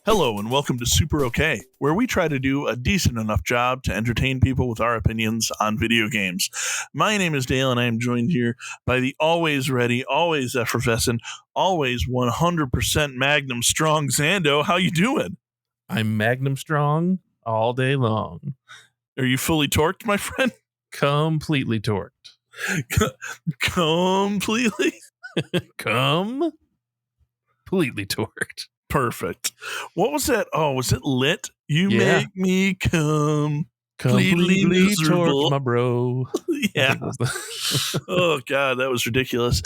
Hello and welcome to Super OK, where we try to do a decent enough job to entertain people with our opinions on video games. My name is Dale and I am joined here by the always ready, always effervescent, always 100% Magnum strong Zando. How you doing? I'm Magnum strong all day long. Are you fully torqued, my friend? Completely torqued. Completely? Completely torqued. Perfect. What was that? Oh, was it lit? You Yeah. make me completely Completely miserable. torqued, my bro. Yeah. I think it was Oh god, that was ridiculous.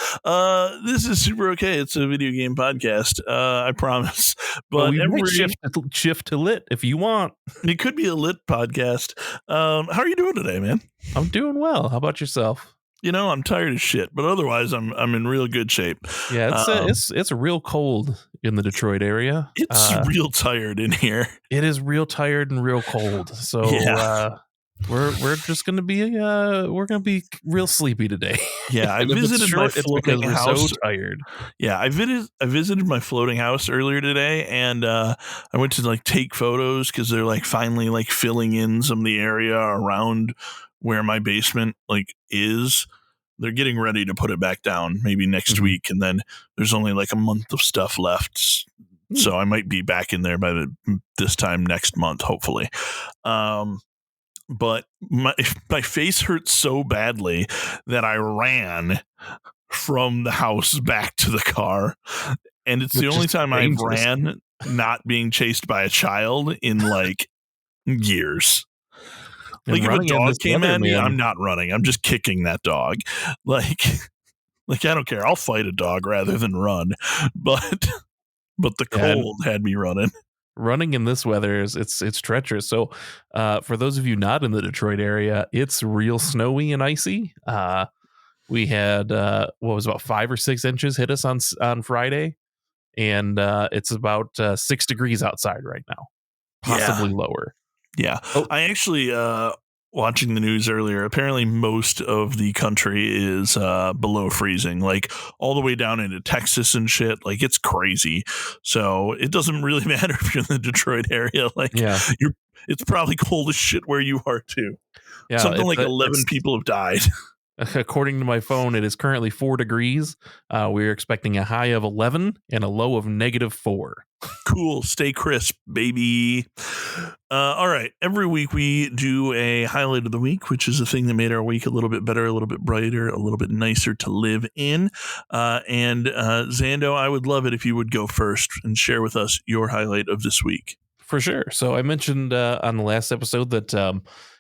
This is Super OK. It's a video game podcast. I promise. Well, But we might shift to lit if you want. it could be a lit podcast. How are you doing today, man? I'm doing well. How about yourself? You know, I'm tired as shit, but otherwise I'm in real good shape. Yeah, it's real cold in the Detroit area. It's real tired in here. It is real tired and real cold. So Yeah. we're just gonna be real sleepy today. Yeah, I And if it's visited my short, it's because floating we're house. so tired. Yeah, I visited my floating house earlier today, and I went to like take photos because they're like finally like filling in some of the area around where my basement like is. They're getting ready to put it back down maybe next Mhm. week, and then there's only like a month of stuff left, so I might be back in there by this time next month, hopefully. But my face hurt so badly that I ran from the house back to the car, and it's the Which only is time dangerous. I've ran not being chased by a child in like years. And Like if a running in dog this came weather, at me, man, I'm not running. I'm just kicking that dog. Like I don't care. I'll fight a dog rather than run. But the Yeah, cold had me running. running in this weather is it's treacherous. So, for those of you not in the Detroit area, it's real snowy and icy. We had what was about 5 or 6 inches hit us on Friday, and it's about 6 degrees outside right now, possibly lower. Yeah. Oh. I actually watching the news earlier, apparently most of the country is below freezing, like all the way down into Texas and shit. Like it's crazy. So it doesn't really matter if you're in the Detroit area. Like Yeah, it's probably cold as shit where you are too. yeah. Something like 11 people have died. According to my phone, it is currently 4 degrees. We're expecting a high of 11 and a low of -4. Cool. Stay crisp, baby. All right. Every week we do a highlight of the week, which is the thing that made our week a little bit better, a little bit brighter, a little bit nicer to live in. And Zando, I would love it if you would go first and share with us your highlight of this week. For sure. So I mentioned on the last episode that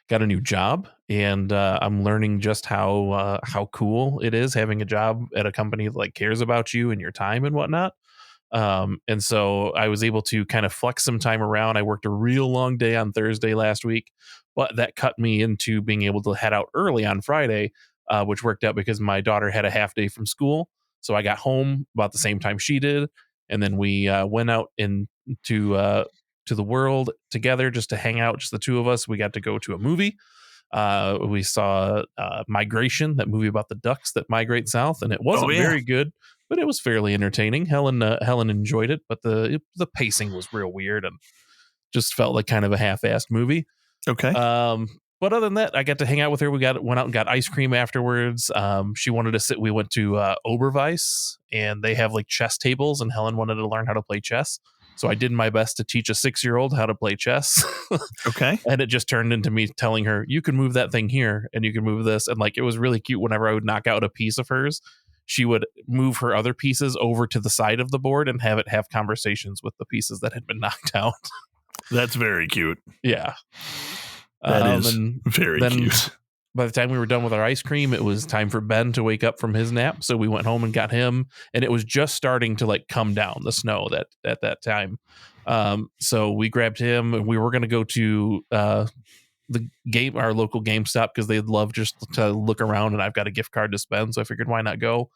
got a new job, and I'm learning just how cool it is having a job at a company that like cares about you and your time and whatnot. And so I was able to kind of flex some time around. I worked a real long day on Thursday last week, but that cut me into being able to head out early on Friday, which worked out because my daughter had a half day from school. So I got home about the same time she did, and then we went out to the world together just to hang out, just the two of us. We got to go to a movie. We saw Migration, that movie about the ducks that migrate south, and it wasn't very good, but it was fairly entertaining. Helen enjoyed it, but the pacing was real weird and just felt like kind of a half-assed movie. Okay. But other than that, I got to hang out with her. Went out and got ice cream afterwards. She wanted to sit. We went to Oberweis, and they have like chess tables, and Helen wanted to learn how to play chess. So I did my best to teach a 6-year-old how to play chess. Okay. And it just turned into me telling her, you can move that thing here and you can move this. And like, it was really cute. Whenever I would knock out a piece of hers, she would move her other pieces over to the side of the board and have it have conversations with the pieces that had been knocked out. That's very cute. Yeah. That is very cute. By the time we were done with our ice cream, it was time for Ben to wake up from his nap. So we went home and got him, and it was just starting to like come down, the snow at that time. So we grabbed him, and we were going to go to our local GameStop, because they'd love just to look around, and I've got a gift card to spend, so I figured why not go.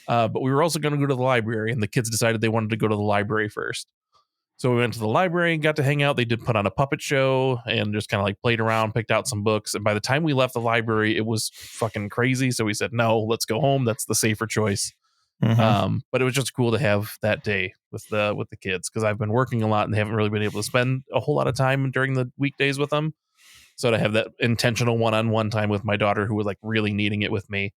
But we were also going to go to the library, and the kids decided they wanted to go to the library first. So we went to the library and got to hang out. They did put on a puppet show and just kind of like played around, picked out some books. And by the time we left the library, it was fucking crazy. So we said, no, let's go home. That's the safer choice. But it was just cool to have that day with the kids, because I've been working a lot and they haven't really been able to spend a whole lot of time during the weekdays with them. So to have that intentional one-on-one time with my daughter, who was like really needing it with me,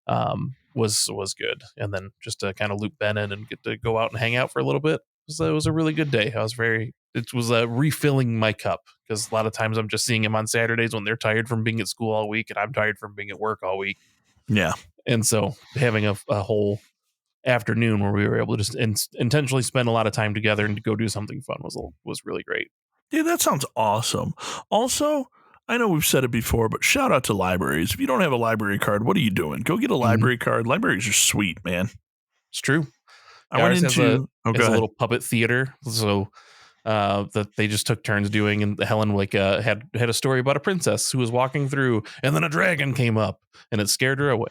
was good. And then just to kind of loop Ben in and get to go out and hang out for a little bit. It was a really good day. It was refilling my cup, because a lot of times I'm just seeing him on Saturdays when they're tired from being at school all week and I'm tired from being at work all week. Yeah. And so having a whole afternoon where we were able to just intentionally spend a lot of time together and to go do something fun was really great. Yeah, that sounds awesome. Also, I know we've said it before, but shout out to libraries. If you don't have a library card, what are you doing? Go get a library card. Libraries are sweet, man. It's true. I went into a little puppet theater, so that they just took turns doing, and Helen had a story about a princess who was walking through, and then a dragon came up, and it scared her away.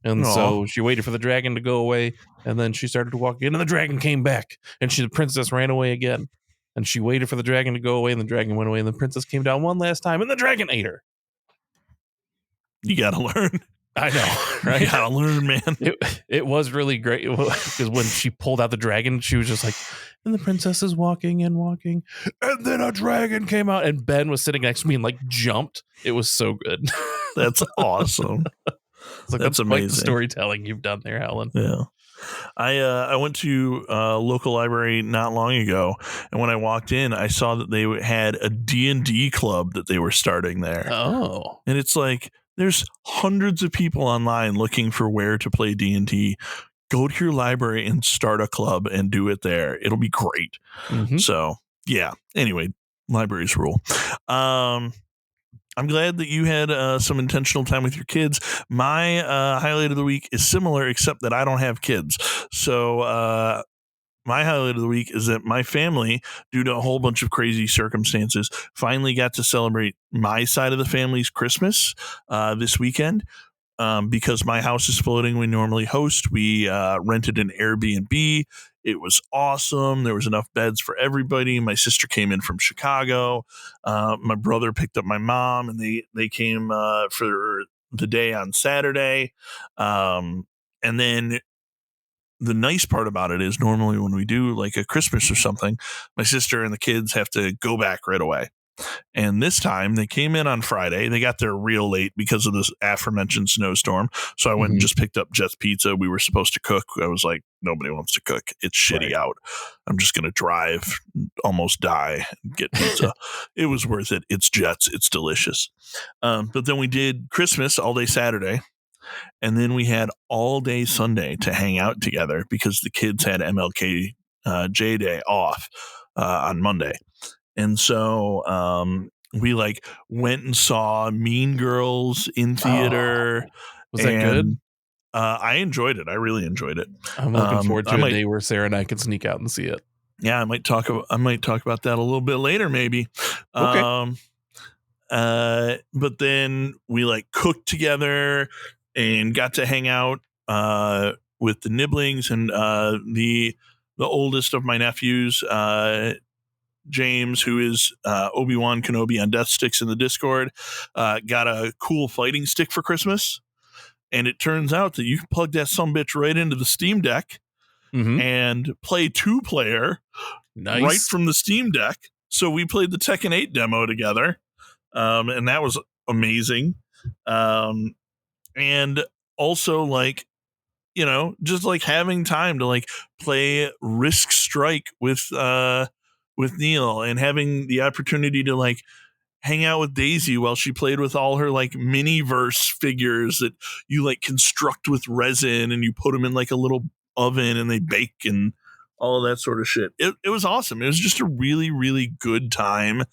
And so she waited for the dragon to go away, and then she started to walk in, and the dragon came back, and the princess ran away again. And she waited for the dragon to go away, and the dragon went away, and the princess came down one last time, and the dragon ate her. You gotta learn. I know, right? You gotta learn, man. It was really great, because when she pulled out the dragon, she was just like, and the princess is walking and walking, and then a dragon came out, and Ben was sitting next to me and like jumped. It was so good. That's awesome. That's amazing. The storytelling you've done there, Helen. Yeah. I went to a local library not long ago, and when I walked in, I saw that they had a D&D club that they were starting there. Oh. And it's like, there's hundreds of people online looking for where to play D&D. Go to your library and start a club and do it there. It'll be great. So, yeah. Anyway, libraries rule. I'm glad that you had some intentional time with your kids. My highlight of the week is similar, except that I don't have kids. So my highlight of the week is that my family, due to a whole bunch of crazy circumstances, finally got to celebrate my side of the family's Christmas this weekend. Because my house is floating, we normally host. We rented an Airbnb. It was awesome. There was enough beds for everybody. My sister came in from Chicago. My brother picked up my mom, and they came for the day on Saturday. And then the nice part about it is, normally when we do like a Christmas or something, my sister and the kids have to go back right away. And this time they came in on Friday. They got there real late because of this aforementioned snowstorm. So I went and just picked up Jet's Pizza. We were supposed to cook. I was like, nobody wants to cook. It's shitty out. I'm just going to drive, almost die, and get pizza. It was worth it. It's Jet's. It's delicious. But then we did Christmas all day Saturday. And then we had all day Sunday to hang out together because the kids had MLK J Day off on Monday. And so we like went and saw Mean Girls in theater. Was that good? I enjoyed it. I really enjoyed it. I'm looking forward to a day where Sarah and I can sneak out and see it. Yeah, I might talk about that a little bit later, maybe. Okay. But then we like cooked together and got to hang out with the Nibblings and the oldest of my nephews, James, who is Obi-Wan Kenobi on Death Sticks in the Discord, got a cool fighting stick for Christmas. And it turns out that you can plug that sumbitch right into the Steam Deck and play 2-player right from the Steam Deck. So we played the Tekken 8 demo together, and that was amazing. And also, like, you know, just like having time to like play Risk Strike with Neil, and having the opportunity to like hang out with Daisy while she played with all her like mini-verse figures that you like construct with resin, and you put them in like a little oven and they bake and all of that sort of shit. It was awesome. It was just a really, really good time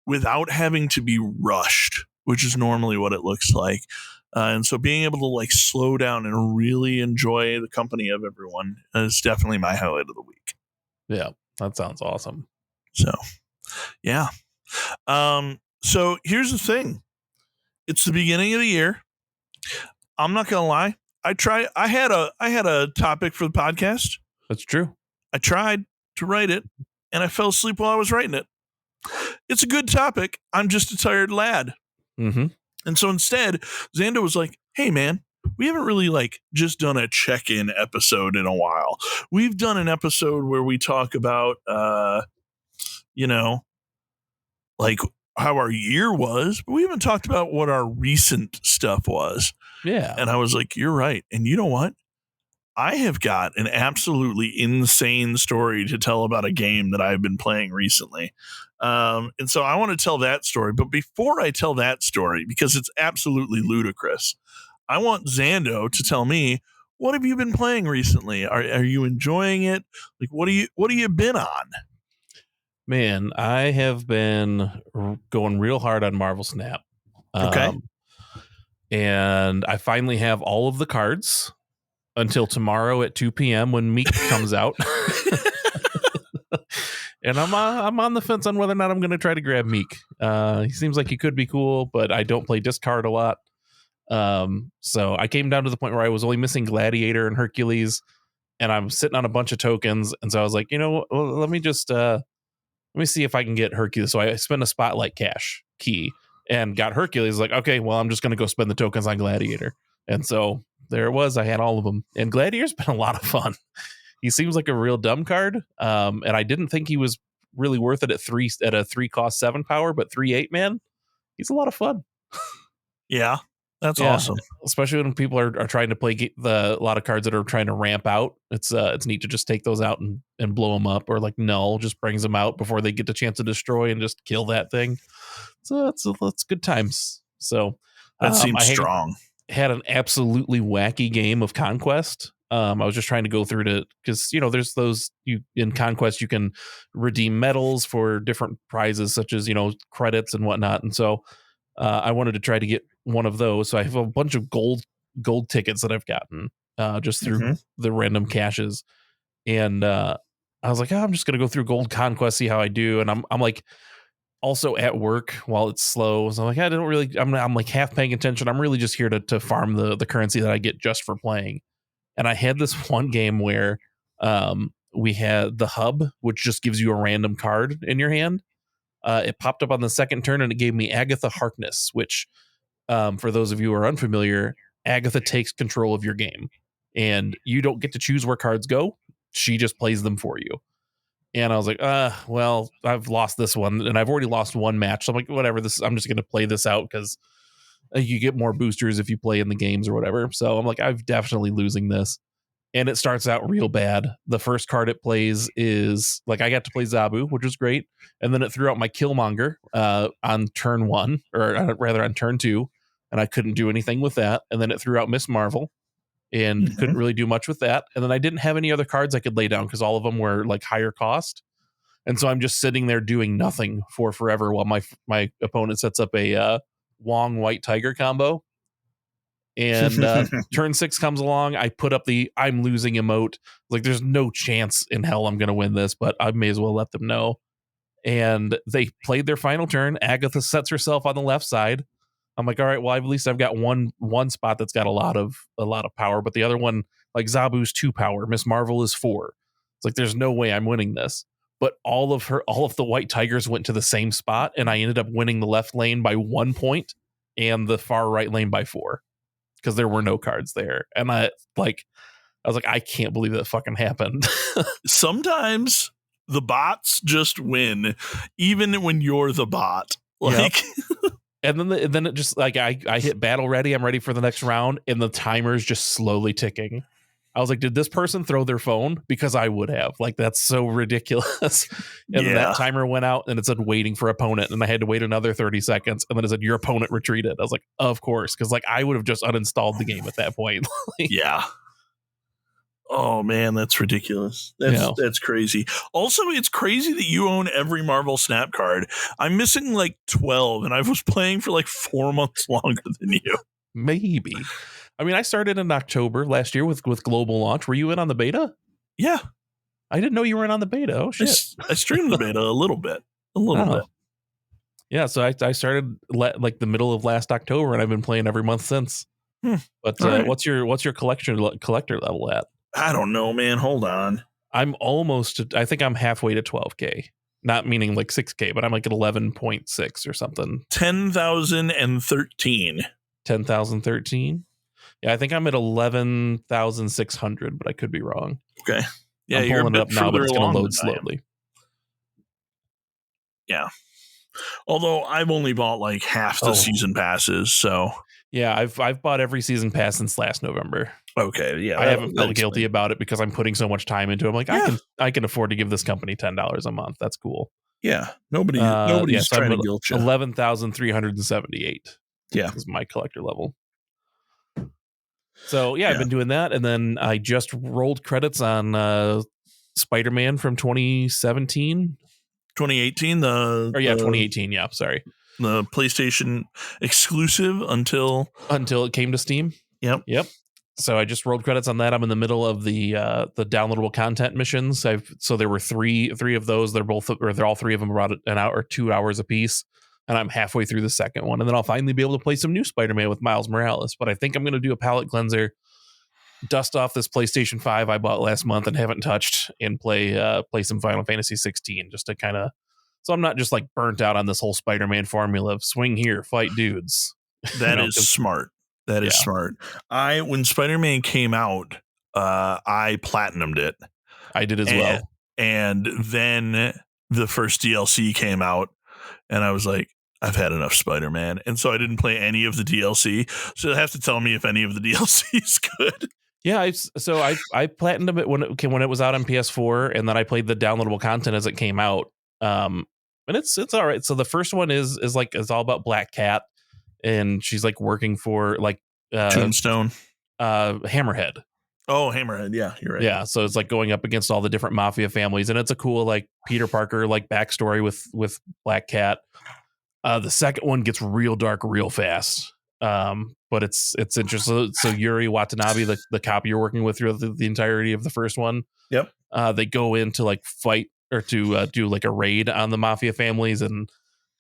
without having to be rushed, which is normally what it looks like. And so being able to like slow down and really enjoy the company of everyone is definitely my highlight of the week. Yeah, that sounds awesome. So, yeah. So here's the thing. It's the beginning of the year. I'm not gonna lie. I had a topic for the podcast. That's true. I tried to write it, and I fell asleep while I was writing it. It's a good topic. I'm just a tired lad. Mm-hmm. And so instead, Xando was like, hey, man, we haven't really like just done a check-in episode in a while. We've done an episode where we talk about, like how our year was, but we haven't talked about what our recent stuff was. Yeah. And I was like, you're right. And you know what? I have got an absolutely insane story to tell about a game that I've been playing recently. And so I want to tell that story. But before I tell that story, because it's absolutely ludicrous, I want Xando to tell me, what have you been playing recently? Are you enjoying it? Like, what do you been on? Man, I have been going real hard on Marvel Snap. Okay. And I finally have all of the cards until tomorrow at 2 p.m. when Meek comes out. And I'm on the fence on whether or not I'm going to try to grab Meek. He seems like he could be cool, but I don't play discard a lot. So I came down to the point where I was only missing Gladiator and Hercules, and I'm sitting on a bunch of tokens. And so I was like, let me just let me see if I can get Hercules. So I spent a Spotlight Cash key and got Hercules. Like, okay, well, I'm just going to go spend the tokens on Gladiator. And so there it was. I had all of them. And Gladiator's been a lot of fun. He seems like a real dumb card. And I didn't think he was really worth it at a 3 cost 7 power, but 3/8, man, he's a lot of fun. Yeah. That's awesome. Especially when people are trying to play a lot of cards that are trying to ramp out. It's neat to just take those out and blow them up, or like Null just brings them out before they get the chance to destroy and just kill that thing. So that's good times. So that seems strong. Had an absolutely wacky game of Conquest. I was just trying to go through because there's those in Conquest you can redeem medals for different prizes such as credits and whatnot, and so I wanted to try to get one of those. So I have a bunch of gold tickets that I've gotten just through the random caches, and I was like, I'm just gonna go through Gold Conquest, see how I do, and I'm like also at work while it's slow, so I'm like, I'm like half paying attention. I'm really just here to farm the currency that I get just for playing. And I had this one game where we had the hub, which just gives you a random card in your hand. It popped up on the second turn and it gave me Agatha Harkness, which for those of you who are unfamiliar, Agatha takes control of your game and you don't get to choose where cards go. She just plays them for you. And I was like, well, I've lost this one and I've already lost one match. So I'm like, whatever, I'm just going to play this out because you get more boosters if you play in the games or whatever. So I'm like, I'm definitely losing this. And it starts out real bad. The first card it plays is like, I got to play Zabu, which was great. And then it threw out my Killmonger on turn 1, or rather on turn 2. And I couldn't do anything with that. And then it threw out Miss Marvel and couldn't really do much with that. And then I didn't have any other cards I could lay down because all of them were like higher cost. And so I'm just sitting there doing nothing for forever while my opponent sets up a Wong White Tiger combo. And turn 6 comes along. I put up the I'm losing emote. Like, there's no chance in hell I'm going to win this, but I may as well let them know. And they played their final turn. Agatha sets herself on the left side. I'm like, all right, well, at least I've got one spot that's got a lot of power, but the other one, like Zabu's 2 power, Miss Marvel is 4. It's like, there's no way I'm winning this. But all of the white tigers went to the same spot, and I ended up winning the left lane by 1 point and the far right lane by 4 because there were no cards there. And I was like, I can't believe that fucking happened. Sometimes the bots just win, even when you're the bot. Like, yep. And then it just like I hit battle ready. I'm ready for the next round, and the timer's just slowly ticking. I was like, did this person throw their phone? Because I would have. Like, that's so ridiculous. And then that timer went out and it said waiting for opponent. And I had to wait another 30 seconds. And then it said your opponent retreated. I was like, of course. Because like I would have just uninstalled the game at that point. Yeah. Oh, man, that's ridiculous. That's crazy. Also, it's crazy that you own every Marvel Snap card. I'm missing like 12, and I was playing for like 4 months longer than you. Maybe. I mean, I started in October last year with global launch. Were you in on the beta? Yeah. I didn't know you were in on the beta. Oh, shit. I streamed the beta a little bit. Yeah, so I started like the middle of last October, and I've been playing every month since. But right. what's your collector level at? I don't know, man. Hold on. I think I'm halfway to 12K. Not meaning like 6K, but I'm like at 11.6 or something. 10,013. 10,013. Yeah, I think I'm at 11,600, but I could be wrong. Okay. Yeah, I'm pulling it up now, but it's going to load slowly. Yeah. Although I've only bought like half the season passes, so yeah, I've bought every season pass since last November. Okay, yeah, I haven't felt guilty about it because I'm putting so much time into it. I'm like, I can afford to give this company $10 a month. That's cool. Yeah, nobody's trying to guilt you. 11,378. Yeah, is my collector level. So I've been doing that, and then I just rolled credits on Spider-Man from 2017. 2018, 2018, yeah, sorry. The PlayStation exclusive until it came to Steam. Yep. So I just rolled credits on that. I'm in the middle of the downloadable content missions. So there were three of those. They're all three of them about an hour or 2 hours a piece, and I'm halfway through the second one, and then I'll finally be able to play some new Spider-Man with Miles Morales. But I think I'm going to do a palate cleanser, dust off this PlayStation 5 I bought last month and haven't touched, and play some Final Fantasy 16 just to kind of, so I'm not just like burnt out on this whole Spider-Man formula of swing here, fight dudes. That is smart. That is smart. When Spider-Man came out, I platinumed it. I did as well. And then the first DLC came out, and I was like, I've had enough Spider-Man. And so I didn't play any of the DLC. So you'll have to tell me if any of the DLC is good. Yeah, I platinumed it when it was out on PS4, and then I played the downloadable content as it came out. And it's all right. So the first one is all about Black Cat, and she's like working for like Tombstone, Hammerhead. Oh, Hammerhead, yeah, you're right. Yeah, so it's like going up against all the different mafia families, and it's a cool like Peter Parker like backstory with Black Cat. The second one gets real dark real fast, but it's interesting. So Yuri Watanabe, the cop you're working with throughout the entirety of the first one, they go in to like fight or to do like a raid on the mafia families, and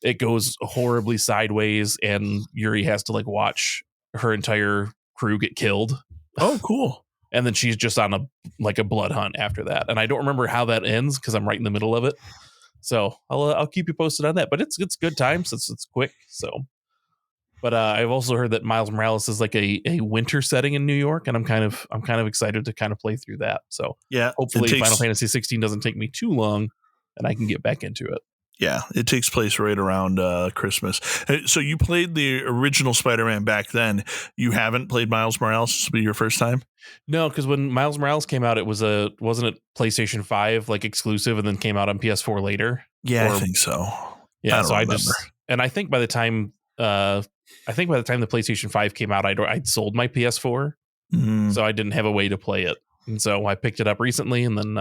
it goes horribly sideways, and Yuri has to like watch her entire crew get killed. Oh, cool. And then she's just on a blood hunt after that. And I don't remember how that ends because I'm right in the middle of it. So I'll keep you posted on that. But it's good time since it's quick. So, but I've also heard that Miles Morales is like a winter setting in New York, and I'm kind of excited to kind of play through that. So hopefully Final Fantasy 16 doesn't take me too long, and I can get back into it. Yeah, it takes place right around Christmas. So you played the original Spider-Man back then. You haven't played Miles Morales? This will be your first time? No, because when Miles Morales came out, it wasn't it PlayStation 5 like exclusive, and then came out on PS4 later? Yeah, I think so. Yeah, I think by the time the PlayStation 5 came out, I'd sold my PS4, so I didn't have a way to play it, and so I picked it up recently, and then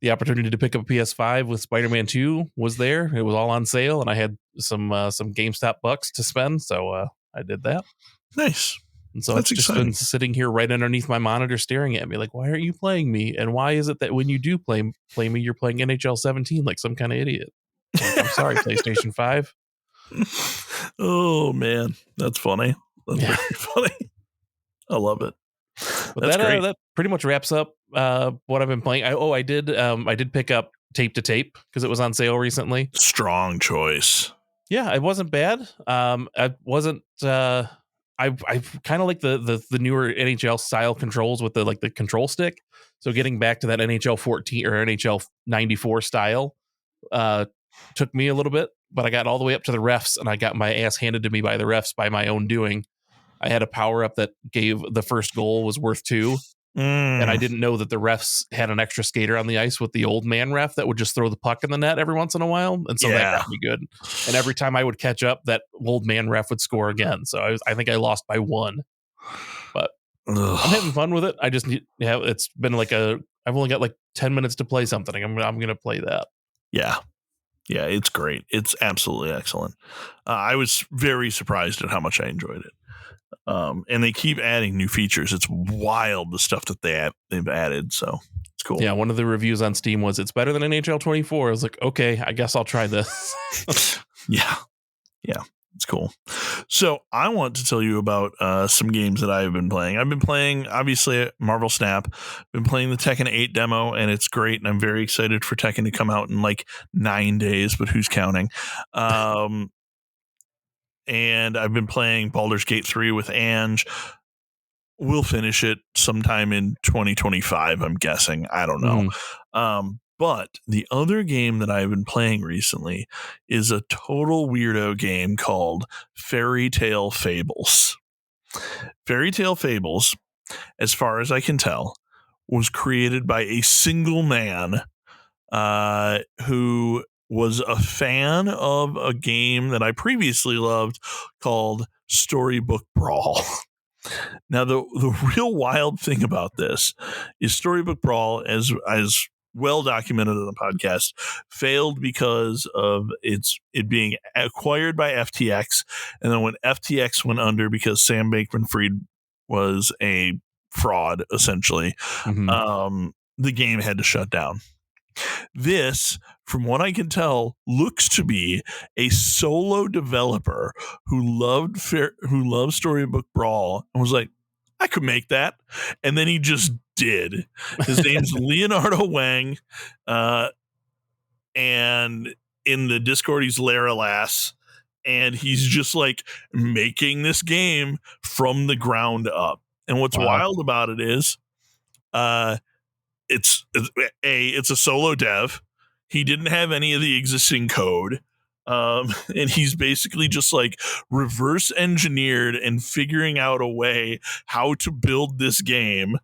the opportunity to pick up a PS5 with Spider-Man 2 was there. It was all on sale, and I had some GameStop bucks to spend, so I did that. Nice. And so it's just been sitting here right underneath my monitor staring at me like, why aren't you playing me? And why is it that when you do play me, you're playing NHL 17 like some kind of idiot? Like, I'm sorry, PlayStation 5. Oh, man. That's funny. That's very funny. I love it. But that pretty much wraps up what I've been playing. I did pick up Tape to Tape because it was on sale recently. Strong choice. Yeah, it wasn't bad. I wasn't. I kind of like the newer NHL style controls with the control stick. So getting back to that NHL 14 or NHL 94 style took me a little bit, but I got all the way up to the refs, and I got my ass handed to me by the refs by my own doing. I had a power up that gave the first goal was worth 2. And I didn't know that the refs had an extra skater on the ice with the old man ref that would just throw the puck in the net every once in a while. And so that got me good. And every time I would catch up, that old man ref would score again. So I think I lost by 1. But I'm having fun with it. I just it's been like I've only got like 10 minutes to play something. I'm going to play that. Yeah. Yeah, it's great. It's absolutely excellent. I was very surprised at how much I enjoyed it. And they keep adding new features. It's wild, the stuff that they've added. So it's cool. cool. Yeah, one of the reviews on Steam was it's better than NHL 24. I was like, okay, I guess I'll try this. Yeah. It's cool. So I want to tell you about some games that I've been playing. I've been playing, obviously, Marvel Snap. Been playing the Tekken 8 demo, and it's great. And I'm very excited for Tekken to come out in like 9 days, but who's counting? And I've been playing Baldur's Gate 3 with Ange. We'll finish it sometime in 2025, I'm guessing. I don't know. But the other game that I've been playing recently is a total weirdo game called Fairy Tale Fables. Fairy Tale Fables, as far as I can tell, was created by a single man who was a fan of a game that I previously loved called Storybook Brawl. Now, the real wild thing about this is Storybook Brawl, as well documented on the podcast, failed because of it being acquired by FTX, and then when FTX went under because Sam Bankman-Fried was a fraud, essentially, the game had to shut down. This, from what I can tell, looks to be a solo developer who loved Storybook Brawl and was like, I could make that. And then he just did. His name's Leonardo Wang. And in the Discord, he's Laralass. And he's just like making this game from the ground up. And what's wild about it is it's a solo dev. He didn't have any of the existing code. And he's basically just like reverse engineered and figuring out a way how to build this game,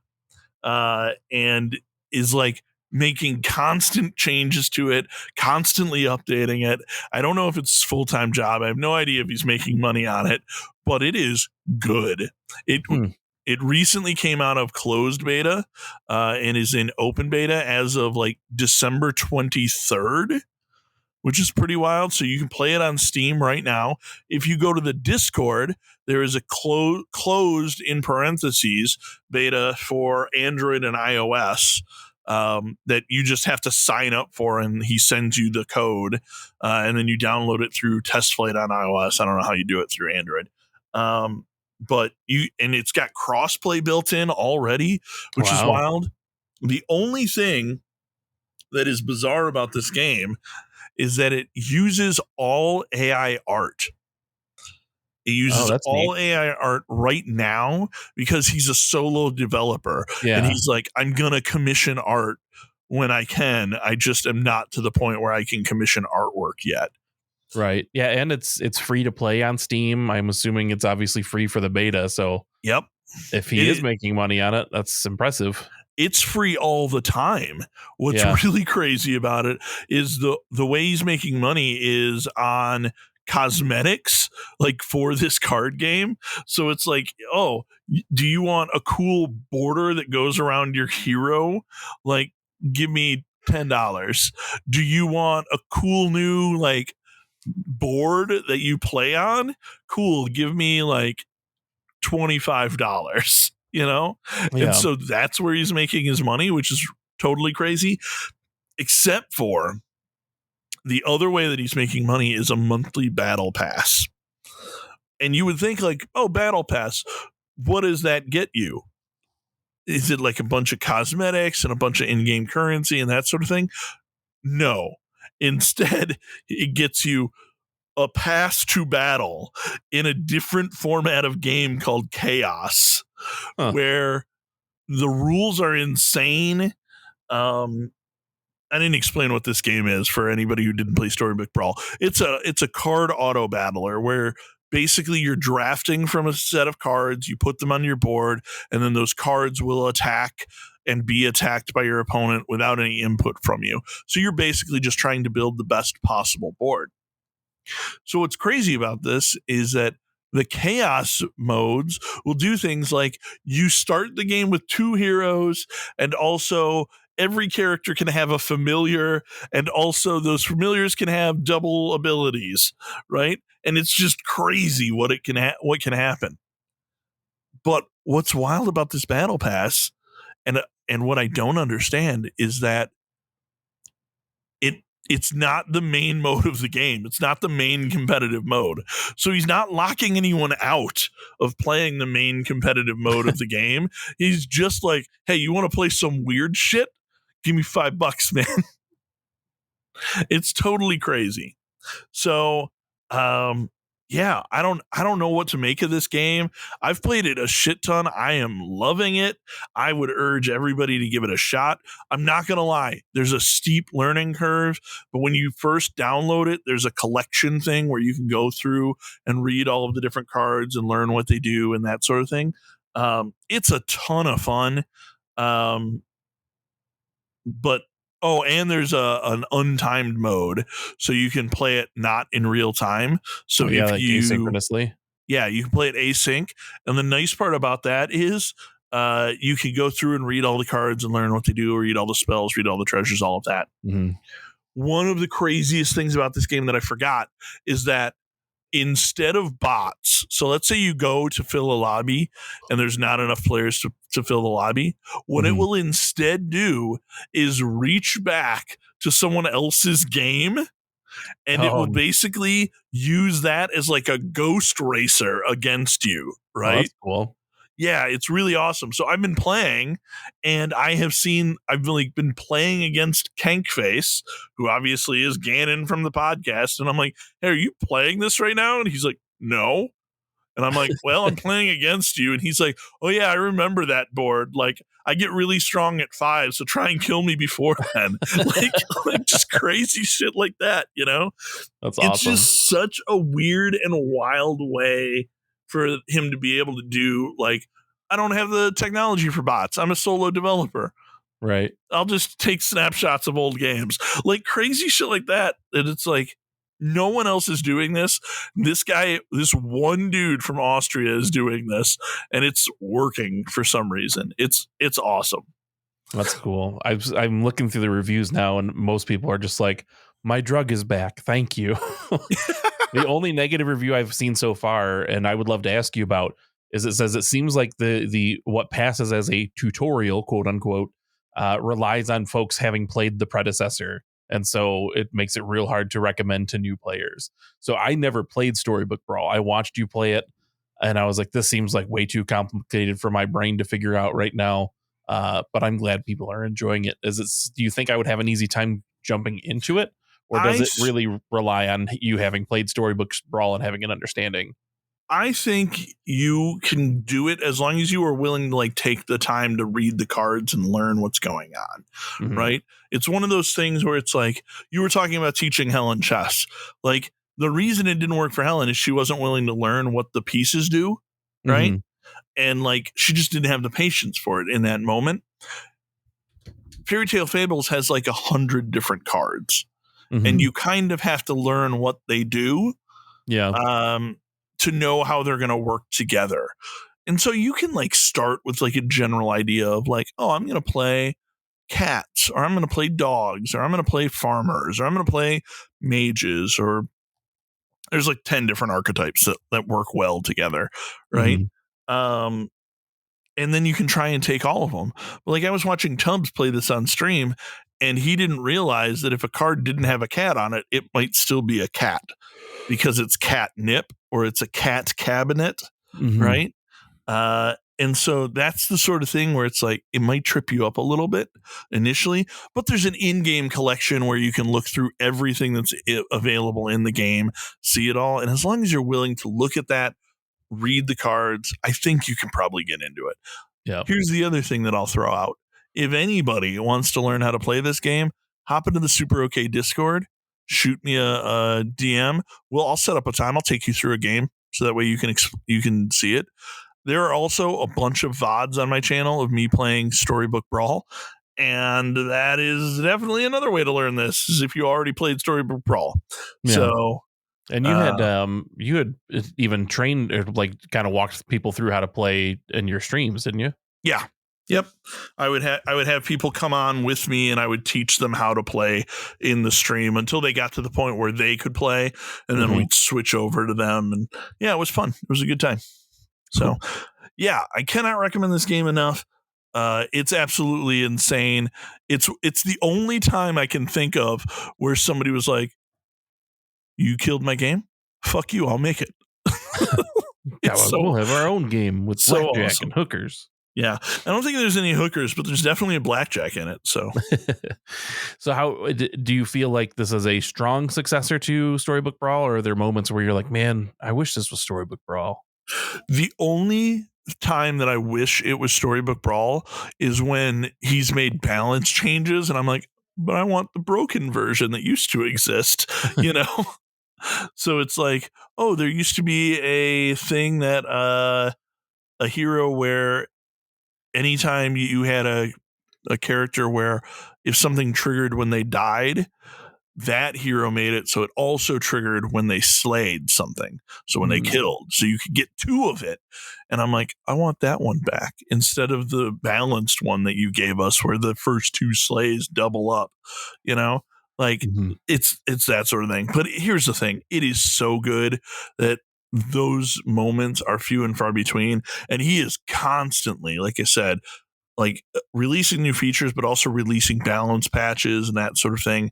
and is like making constant changes to it, constantly updating it. I don't know if it's a full-time job. I have no idea if he's making money on it, but it is good. It recently came out of closed beta and is in open beta as of like December 23rd, which is pretty wild. So you can play it on Steam right now. If you go to the Discord, there is a closed in parentheses beta for Android and iOS that you just have to sign up for, and he sends you the code, and then you download it through Test Flight on iOS. I don't know how you do it through Android. But it's got crossplay built in already, which is wild. The only thing that is bizarre about this game is that it uses all AI art. It uses all neat. AI art right now because he's a solo developer. Yeah. And he's like, I'm going to commission art when I can. I just am not to the point where I can commission artwork yet. Right. Yeah. And it's free to play on Steam. I'm assuming it's obviously free for the beta. So yep. If he is making money on it, that's impressive. It's free all the time. What's really crazy about it is the way he's making money is on cosmetics, like for this card game. So it's like, oh, do you want a cool border that goes around your hero? Like, give me $10. Do you want a cool new like board that you play on? Cool, give me like $25. You know? And so that's where he's making his money, which is totally crazy. Except for the other way that he's making money is a monthly battle pass. And you would think like, oh, battle pass, what does that get you? Is it like a bunch of cosmetics and a bunch of in-game currency and that sort of thing? No. Instead, it gets you a pass to battle in a different format of game called Chaos, where the rules are insane. I didn't explain what this game is for anybody who didn't play Storybook Brawl. It's a card auto battler where basically you're drafting from a set of cards, you put them on your board, and then those cards will attack and be attacked by your opponent without any input from you. So you're basically just trying to build the best possible board. So what's crazy about this is that the chaos modes will do things like you start the game with 2 heroes, and also every character can have a familiar, and also those familiars can have double abilities, right? And it's just crazy what can happen. But what's wild about this battle pass, and And what I don't understand is that it's not the main mode of the game. It's not the main competitive mode. So he's not locking anyone out of playing the main competitive mode of the game. He's just like, hey, you want to play some weird shit? Give me $5, man. It's totally crazy. So, yeah, I don't know what to make of this game. I've played it a shit ton. I am loving it. I would urge everybody to give it a shot. I'm not going to lie. There's a steep learning curve, but when you first download it, there's a collection thing where you can go through and read all of the different cards and learn what they do and that sort of thing. It's a ton of fun. But and there's an untimed mode, so you can play it not in real time. So if like asynchronously. Yeah, you can play it async. And the nice part about that is you can go through and read all the cards and learn what they do, read all the spells, read all the treasures, all of that. Mm-hmm. One of the craziest things about this game that I forgot is that instead of bots, so let's say you go to fill a lobby and there's not enough players to fill the lobby, what it will instead do is reach back to someone else's game, and it will basically use that as like a ghost racer against you, right? That's cool. Yeah, it's really awesome. So I've been playing, and I've been playing against Kankface, who obviously is Ganon from the podcast. And I'm like, hey, are you playing this right now? And he's like, no. And I'm like, well, I'm playing against you. And he's like, oh yeah, I remember that board. Like, I get really strong at 5, so try and kill me before then. like just crazy shit like that, you know? That's awesome. It's just such a weird and wild way for him to be able to do, like, I don't have the technology for bots. I'm a solo developer. Right. I'll just take snapshots of old games. Like crazy shit like that. And it's like, no one else is doing this. This guy, this one dude from Austria is doing this, and it's working for some reason. It's awesome. That's cool. I'm looking through the reviews now, and most people are just like, my drug is back. Thank you. The only negative review I've seen so far, and I would love to ask you about, is it says it seems like the what passes as a tutorial, quote unquote, relies on folks having played the predecessor. And so it makes it real hard to recommend to new players. So I never played Storybook Brawl. I watched you play it, and I was like, this seems like way too complicated for my brain to figure out right now. But I'm glad people are enjoying it. Do you think I would have an easy time jumping into it? Or does it really rely on you having played Storybook Brawl and having an understanding? I think you can do it as long as you are willing to like take the time to read the cards and learn what's going on, right? It's one of those things where it's like you were talking about teaching Helen chess. Like the reason it didn't work for Helen is she wasn't willing to learn what the pieces do, right? And like she just didn't have the patience for it in that moment. Fairy Tale Fables has like 100 different cards, and you kind of have to learn what they do. Yeah. To know how they're going to work together. And so you can like start with like a general idea of like, oh, I'm going to play cats, or I'm going to play dogs, or I'm going to play farmers, or I'm going to play mages, or there's like 10 different archetypes that work well together. Right. And then you can try and take all of them. But like I was watching Tubbs play this on stream, and he didn't realize that if a card didn't have a cat on it, it might still be a cat because it's catnip or it's a cat cabinet, right? And so that's the sort of thing where it's like it might trip you up a little bit initially, but there's an in-game collection where you can look through everything that's available in the game, see it all. And as long as you're willing to look at that, read the cards, I think you can probably get into it. Yeah. Here's the other thing that I'll throw out. If anybody wants to learn how to play this game, hop into the Super OK Discord, shoot me a DM. I'll set up a time. I'll take you through a game so that way you can see it. There are also a bunch of VODs on my channel of me playing Storybook Brawl, and that is definitely another way to learn this, is if you already played Storybook Brawl. Yeah. So, and you had even trained or like kind of walked people through how to play in your streams, didn't you? Yeah. Yep. I would have people come on with me, and I would teach them how to play in the stream until they got to the point where they could play, and then we'd switch over to them. And yeah, it was fun. It was a good time. So yeah, I cannot recommend this game enough. It's absolutely insane. It's the only time I can think of where somebody was like, "You killed my game? Fuck you, I'll make it." We'll have our own game with so blackjack awesome. and hookers. Yeah, I don't think there's any hookers, but there's definitely a blackjack in it. So, So how do you feel like this is a strong successor to Storybook Brawl, or are there moments where you're like, man, I wish this was Storybook Brawl? the only time that I wish it was Storybook Brawl is when he's made balance changes, and I'm like, but I want the broken version that used to exist, you know? So it's like, oh, there used to be a thing that a hero where anytime you had a character where if something triggered when they died, that hero made it so it also triggered when they slayed something. So when they killed, so you could get two of it. And I'm like, I want that one back instead of the balanced one that you gave us where the first two slays double up, you know? Like it's that sort of thing. But here's the thing. It is so good that those moments are few and far between. And he is constantly, like I said, like releasing new features, but also releasing balance patches and that sort of thing.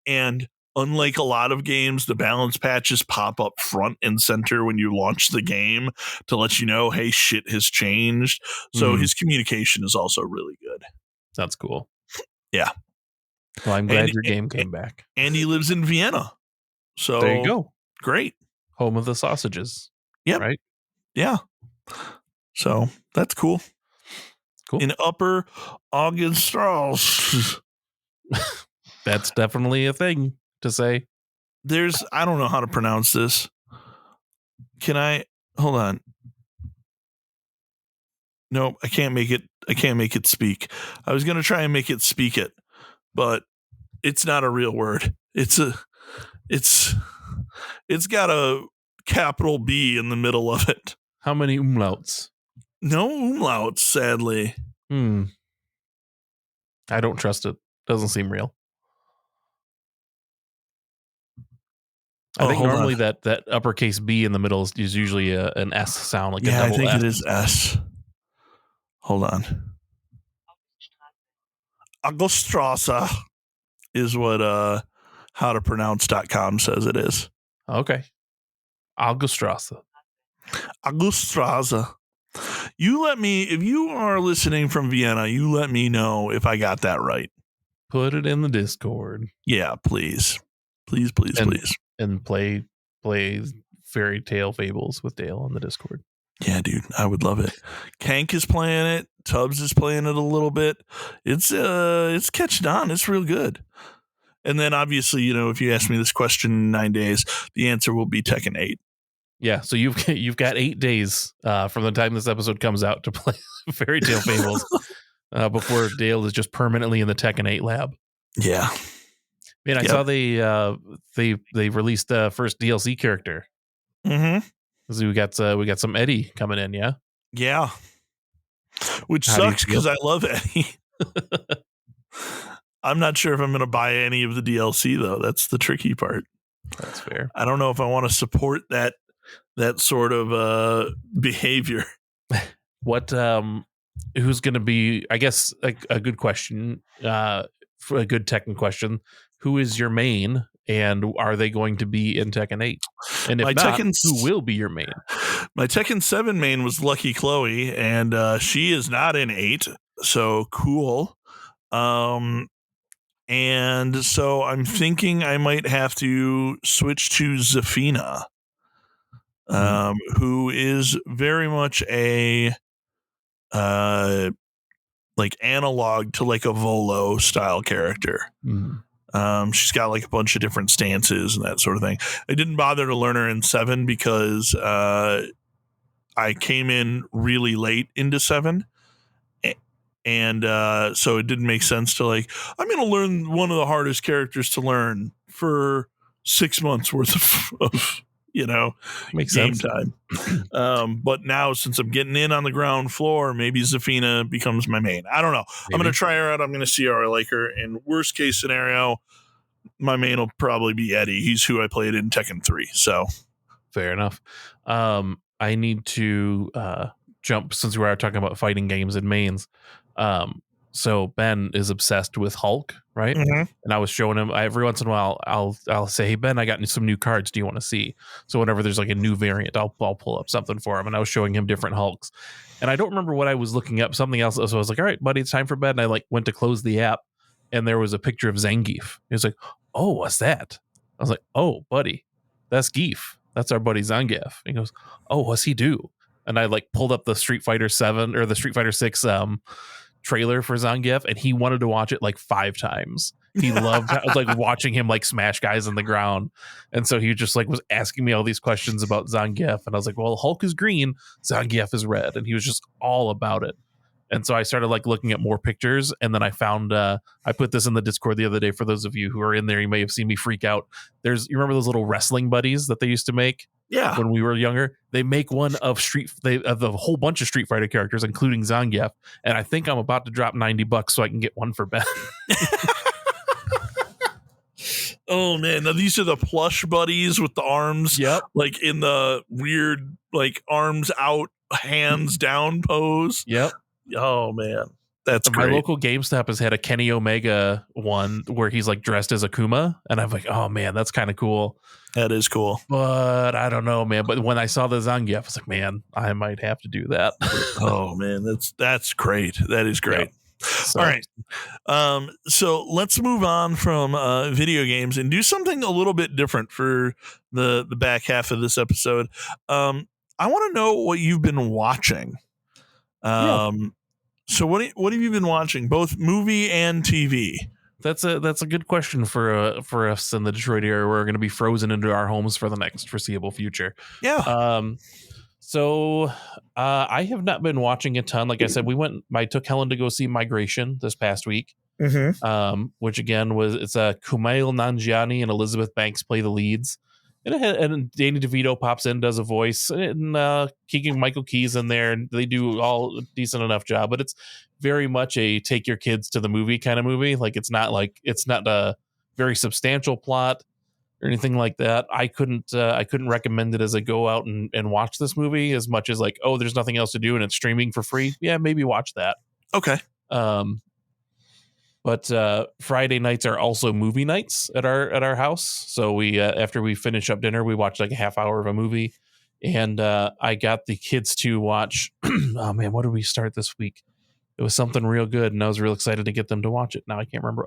And unlike a lot of games, the balance patches pop up front and center when you launch the game to let you know, hey, shit has changed. So his communication is also really good. That's cool. Yeah. Well, I'm glad your game came back. And he lives in Vienna. So there you go. Great. Home of the sausages. Yeah. Right? Yeah. So that's cool. Cool. In Upper Augustralis. That's definitely a thing to say. I don't know how to pronounce this. Hold on. No, I can't make it speak. I was going to try and make it speak it, but it's not a real word. It's got a capital B in the middle of it. How many umlauts? No umlauts, sadly. I don't trust it. Doesn't seem real. I think normally that uppercase B in the middle is usually an S sound, like a double S. I think it is S. Hold on. Augustrasse is what howtopronounce.com says it is. Okay. Augustrasse. Augustrasse. You let me, if you are listening from Vienna, you let me know if I got that right. Put it in the Discord. Yeah, please. Please. And play Fairy Tale Fables with Dale on the Discord. Yeah, dude, I would love it. Kank is playing it. Tubbs is playing it a little bit. It's catching on. It's real good. And then obviously, if you ask me this question in 9 days, the answer will be Tekken 8. Yeah, so you've got 8 days from the time this episode comes out to play Fairy Tale Fables before Dale is just permanently in the Tekken 8 lab. Yeah. Man, I saw they released the first DLC character. Mm-hmm. So we got some Eddie coming in, yeah? Yeah. Which sucks because I love Eddie. I'm not sure if I'm going to buy any of the DLC, though. That's the tricky part. That's fair. I don't know if I want to support that sort of behavior. What who's going to be, I guess, a good question, a good Tekken question. Who is your main, and are they going to be in Tekken 8? And if not, who will be your main? My Tekken 7 main was Lucky Chloe, and she is not in 8, so cool. And so I'm thinking I might have to switch to Zafina, who is very much a like analog to like a Volo style character. She's got like a bunch of different stances and that sort of thing. I didn't bother to learn her in 7 because I came in really late into 7. And so it didn't make sense to I'm going to learn one of the hardest characters to learn for 6 months worth of Makes game sense. time. But now since I'm getting in on the ground floor, maybe Zafina becomes my main. I don't know. Maybe. I'm going to try her out. I'm going to see how I like her. And worst case scenario, my main will probably be Eddie. He's who I played in Tekken 3. So fair enough. I need to jump since we were talking about fighting games and mains. So Ben is obsessed with Hulk, right? Mhm. And I was showing him every once in a while. I'll say, "Hey Ben, I got some new cards. Do you want to see?" So whenever there's like a new variant, I'll pull up something for him. And I was showing him different Hulks, and I don't remember what I was looking up. Something else. So I was like, "All right, buddy, it's time for bed." And I like went to close the app, and there was a picture of Zangief. He was like, "Oh, what's that?" I was like, "Oh, buddy, that's Geef. That's our buddy Zangief." He goes, "Oh, what's he do?" And I like pulled up the Street Fighter 7 or the Street Fighter 6 trailer for Zangief, and he wanted to watch it like 5 times. He loved like watching him like smash guys in the ground. And so he just like was asking me all these questions about Zangief, and I was like, well, Hulk is green, Zangief is red, and he was just all about it. And so I started like looking at more pictures, and then I found I put this in the Discord the other day for those of you who are in there. You may have seen me freak out. You remember those little wrestling buddies that they used to make? Yeah. When we were younger, they make one of of a whole bunch of Street Fighter characters, including Zangief. And I think I'm about to drop $90 so I can get one for Ben. Oh man, now these are the plush buddies with the arms, Yep. like in the weird, like arms out, hands down pose. Yep. Oh man, that's My great. local GameStop has had a Kenny Omega one where he's like dressed as Akuma, and I'm like, oh man, that's kind of cool. That is cool. But I don't know, man. But when I saw the Zangief, I was like, man, I might have to do that. Oh man, that's great. That is great. Yep. So, All right. So let's move on from video games and do something a little bit different for the back half of this episode. I want to know what you've been watching. So what have you been watching, both movie and TV? That's a good question for us in the Detroit area. We're going to be frozen into our homes for the next foreseeable future. Yeah. So I have not been watching a ton. Like I said, I took Helen to go see Migration this past week, which again it's Kumail Nanjiani and Elizabeth Banks play the leads. And Danny DeVito pops in, does a voice, and Keegan Michael Key's in there, and they do all a decent enough job. But it's very much a take your kids to the movie kind of movie. Like it's not a very substantial plot or anything like that. I couldn't recommend it as a go out and watch this movie as much as like, oh, there's nothing else to do and it's streaming for free. Yeah, maybe watch that. Okay. But Friday nights are also movie nights at our house. So we after we finish up dinner, we watch like a half hour of a movie, and I got the kids to watch. Oh man, what did we start this week? It was something real good, and I was real excited to get them to watch it. Now I can't remember.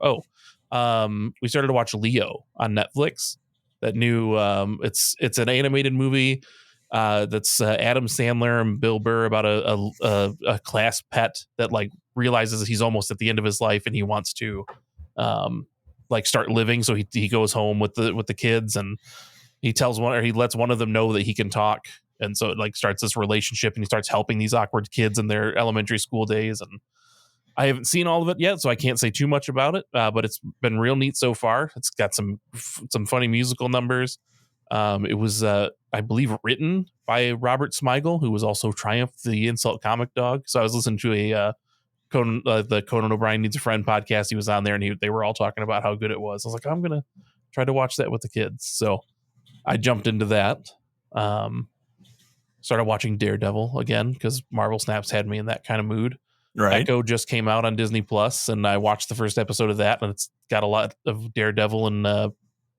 We started to watch Leo on Netflix. That new it's an animated movie that's Adam Sandler and Bill Burr about a class pet that like realizes he's almost at the end of his life and he wants to like start living. So he goes home with the kids, and he lets one of them know that he can talk. And so it like starts this relationship, and he starts helping these awkward kids in their elementary school days. And I haven't seen all of it yet, so I can't say too much about it. But it's been real neat so far. It's got some funny musical numbers. It was, I believe, written by Robert Smigel, who was also Triumph, the Insult Comic Dog. So I was listening to the Conan O'Brien Needs a Friend podcast. He was on there, and they were all talking about how good it was. I was like, I'm gonna try to watch that with the kids. So I jumped into that. Started watching Daredevil again because Marvel Snaps had me in that kind of mood. Right. Echo just came out on Disney Plus, and I watched the first episode of that, and it's got a lot of Daredevil and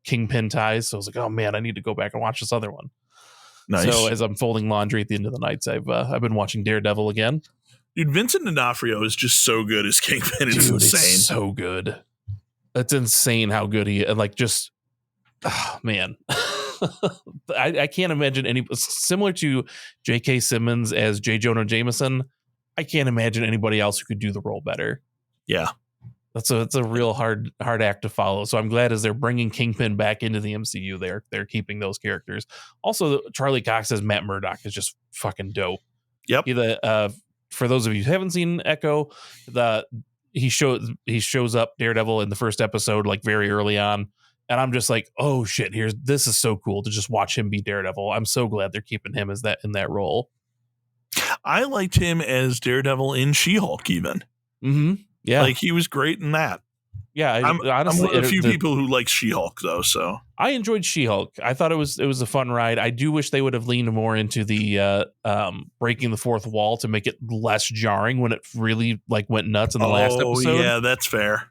Kingpin ties. So I was like, oh man, I need to go back and watch this other one. Nice. So as I'm folding laundry at the end of the nights, I've been watching Daredevil again. Dude, Vincent D'Onofrio is just so good as Kingpin. It's insane. It's so good. It's insane how good he is. Like just, oh, man. I can't imagine any similar to J.K. Simmons as J. Jonah Jameson. I can't imagine anybody else who could do the role better. Yeah. It's a real hard act to follow. So I'm glad as they're bringing Kingpin back into the MCU, they're keeping those characters. Also, Charlie Cox as Matt Murdock is just fucking dope. Yep. For those of you who haven't seen Echo, he shows up Daredevil in the first episode, like very early on, and I'm just like, oh shit, this is so cool to just watch him be Daredevil. I'm so glad they're keeping him as in that role. I liked him as Daredevil in She-Hulk even. Mm-hmm. Yeah. Like he was great in that. Yeah, I'm honestly, one of the few people who like She-Hulk though, so I enjoyed She-Hulk. I thought it was a fun ride. I do wish they would have leaned more into the breaking the fourth wall to make it less jarring when it really like went nuts in the last episode. Yeah, that's fair.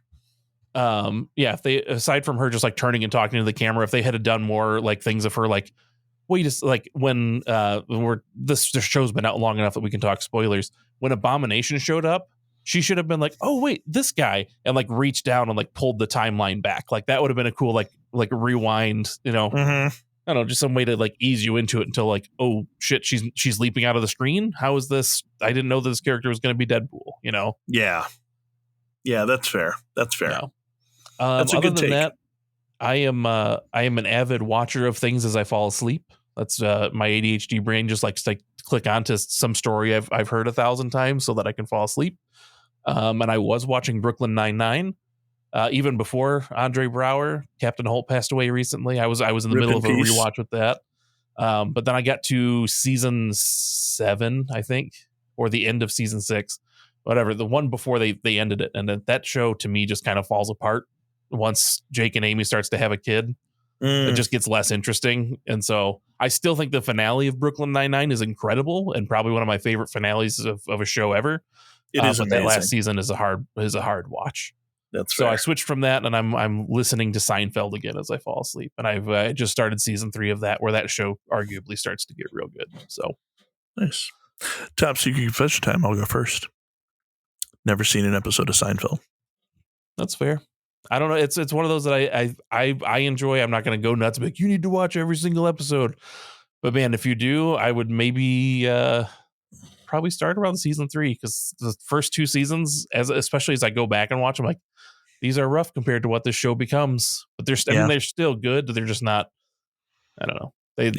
Yeah, if they, aside from her just like turning and talking to the camera, if they had done more like things of her like, well, you just like when this show's been out long enough that we can talk spoilers. When Abomination showed up, she should have been like, oh wait, this guy, and like reached down and like pulled the timeline back. Like that would have been a cool like rewind, you know. Mm-hmm. I don't know, just some way to like ease you into it until like, oh shit, she's leaping out of the screen. How is this? I didn't know this character was going to be Deadpool, you know. Yeah, that's fair. That's fair. Yeah. That's a other good than take. that, I am an avid watcher of things as I fall asleep. That's my ADHD brain just likes to click onto some story I've heard 1,000 times so that I can fall asleep. And I was watching Brooklyn Nine-Nine even before Andre Braugher, Captain Holt, passed away recently. I was in the middle of a rewatch with that. But then I got to season 7, I think, or the end of season 6, whatever, the one before they ended it, and that show to me just kind of falls apart once Jake and Amy starts to have a kid. It just gets less interesting. And so I still think the finale of Brooklyn Nine-Nine is incredible and probably one of my favorite finales of a show ever. It is but amazing. that last season is a hard watch. That's so fair. I switched from that, and I'm listening to Seinfeld again as I fall asleep. And I just started season 3 of that, where that show arguably starts to get real good. So nice. Top secret confession time. I'll go first. Never seen an episode of Seinfeld. That's fair. I don't know. It's one of those that I enjoy. I'm not going to go nuts. Like, you need to watch every single episode. But man, if you do, I would maybe probably start around season 3, because the first 2 seasons, especially as I go back and watch them, like, these are rough compared to what this show becomes. But I mean, they're still good. They're just not. I don't know. They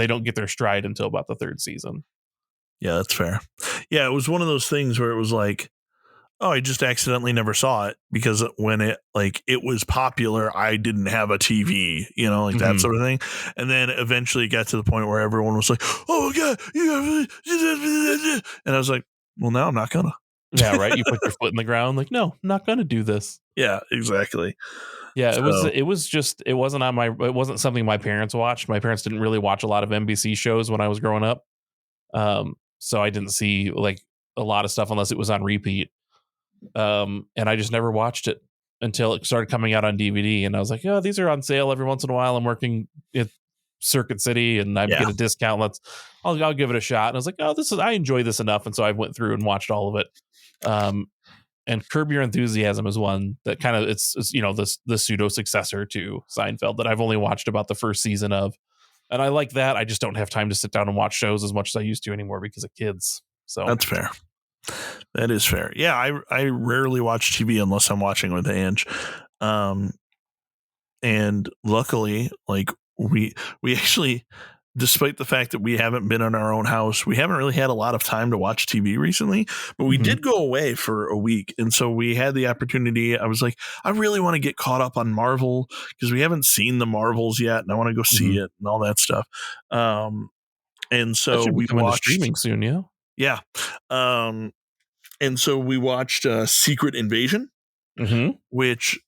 don't get their stride until about the 3rd season. Yeah, that's fair. Yeah, it was one of those things where it was like, oh, I just accidentally never saw it because when it was popular, I didn't have a TV, like that sort of thing. And then eventually it got to the point where everyone was like, oh, God. And I was like, well, now I'm not going to. Yeah, right. You put your foot in the ground like, no, I'm not going to do this. Yeah, exactly. Yeah, it wasn't something my parents watched. My parents didn't really watch a lot of NBC shows when I was growing up. So I didn't see like a lot of stuff unless it was on repeat. And I just never watched it until it started coming out on DVD. And I was like, oh, these are on sale every once in a while. I'm working at Circuit City and I get a discount. I'll give it a shot. And I was like, oh, I enjoy this enough. And so I went through and watched all of it. And Curb Your Enthusiasm is one that kind of it's the pseudo successor to Seinfeld that I've only watched about the first season of. And I like that. I just don't have time to sit down and watch shows as much as I used to anymore because of kids. So that's fair. That is fair. Yeah, I rarely watch TV unless I'm watching with Ange. And luckily, like we actually, despite the fact that we haven't been in our own house, we haven't really had a lot of time to watch TV recently, but we did go away for a week. And so we had the opportunity. I was like, I really want to get caught up on Marvel because we haven't seen the Marvels yet. And I want to go see it and all that stuff. And so we watched streaming soon. Yeah. Yeah. And so we watched Secret Invasion, which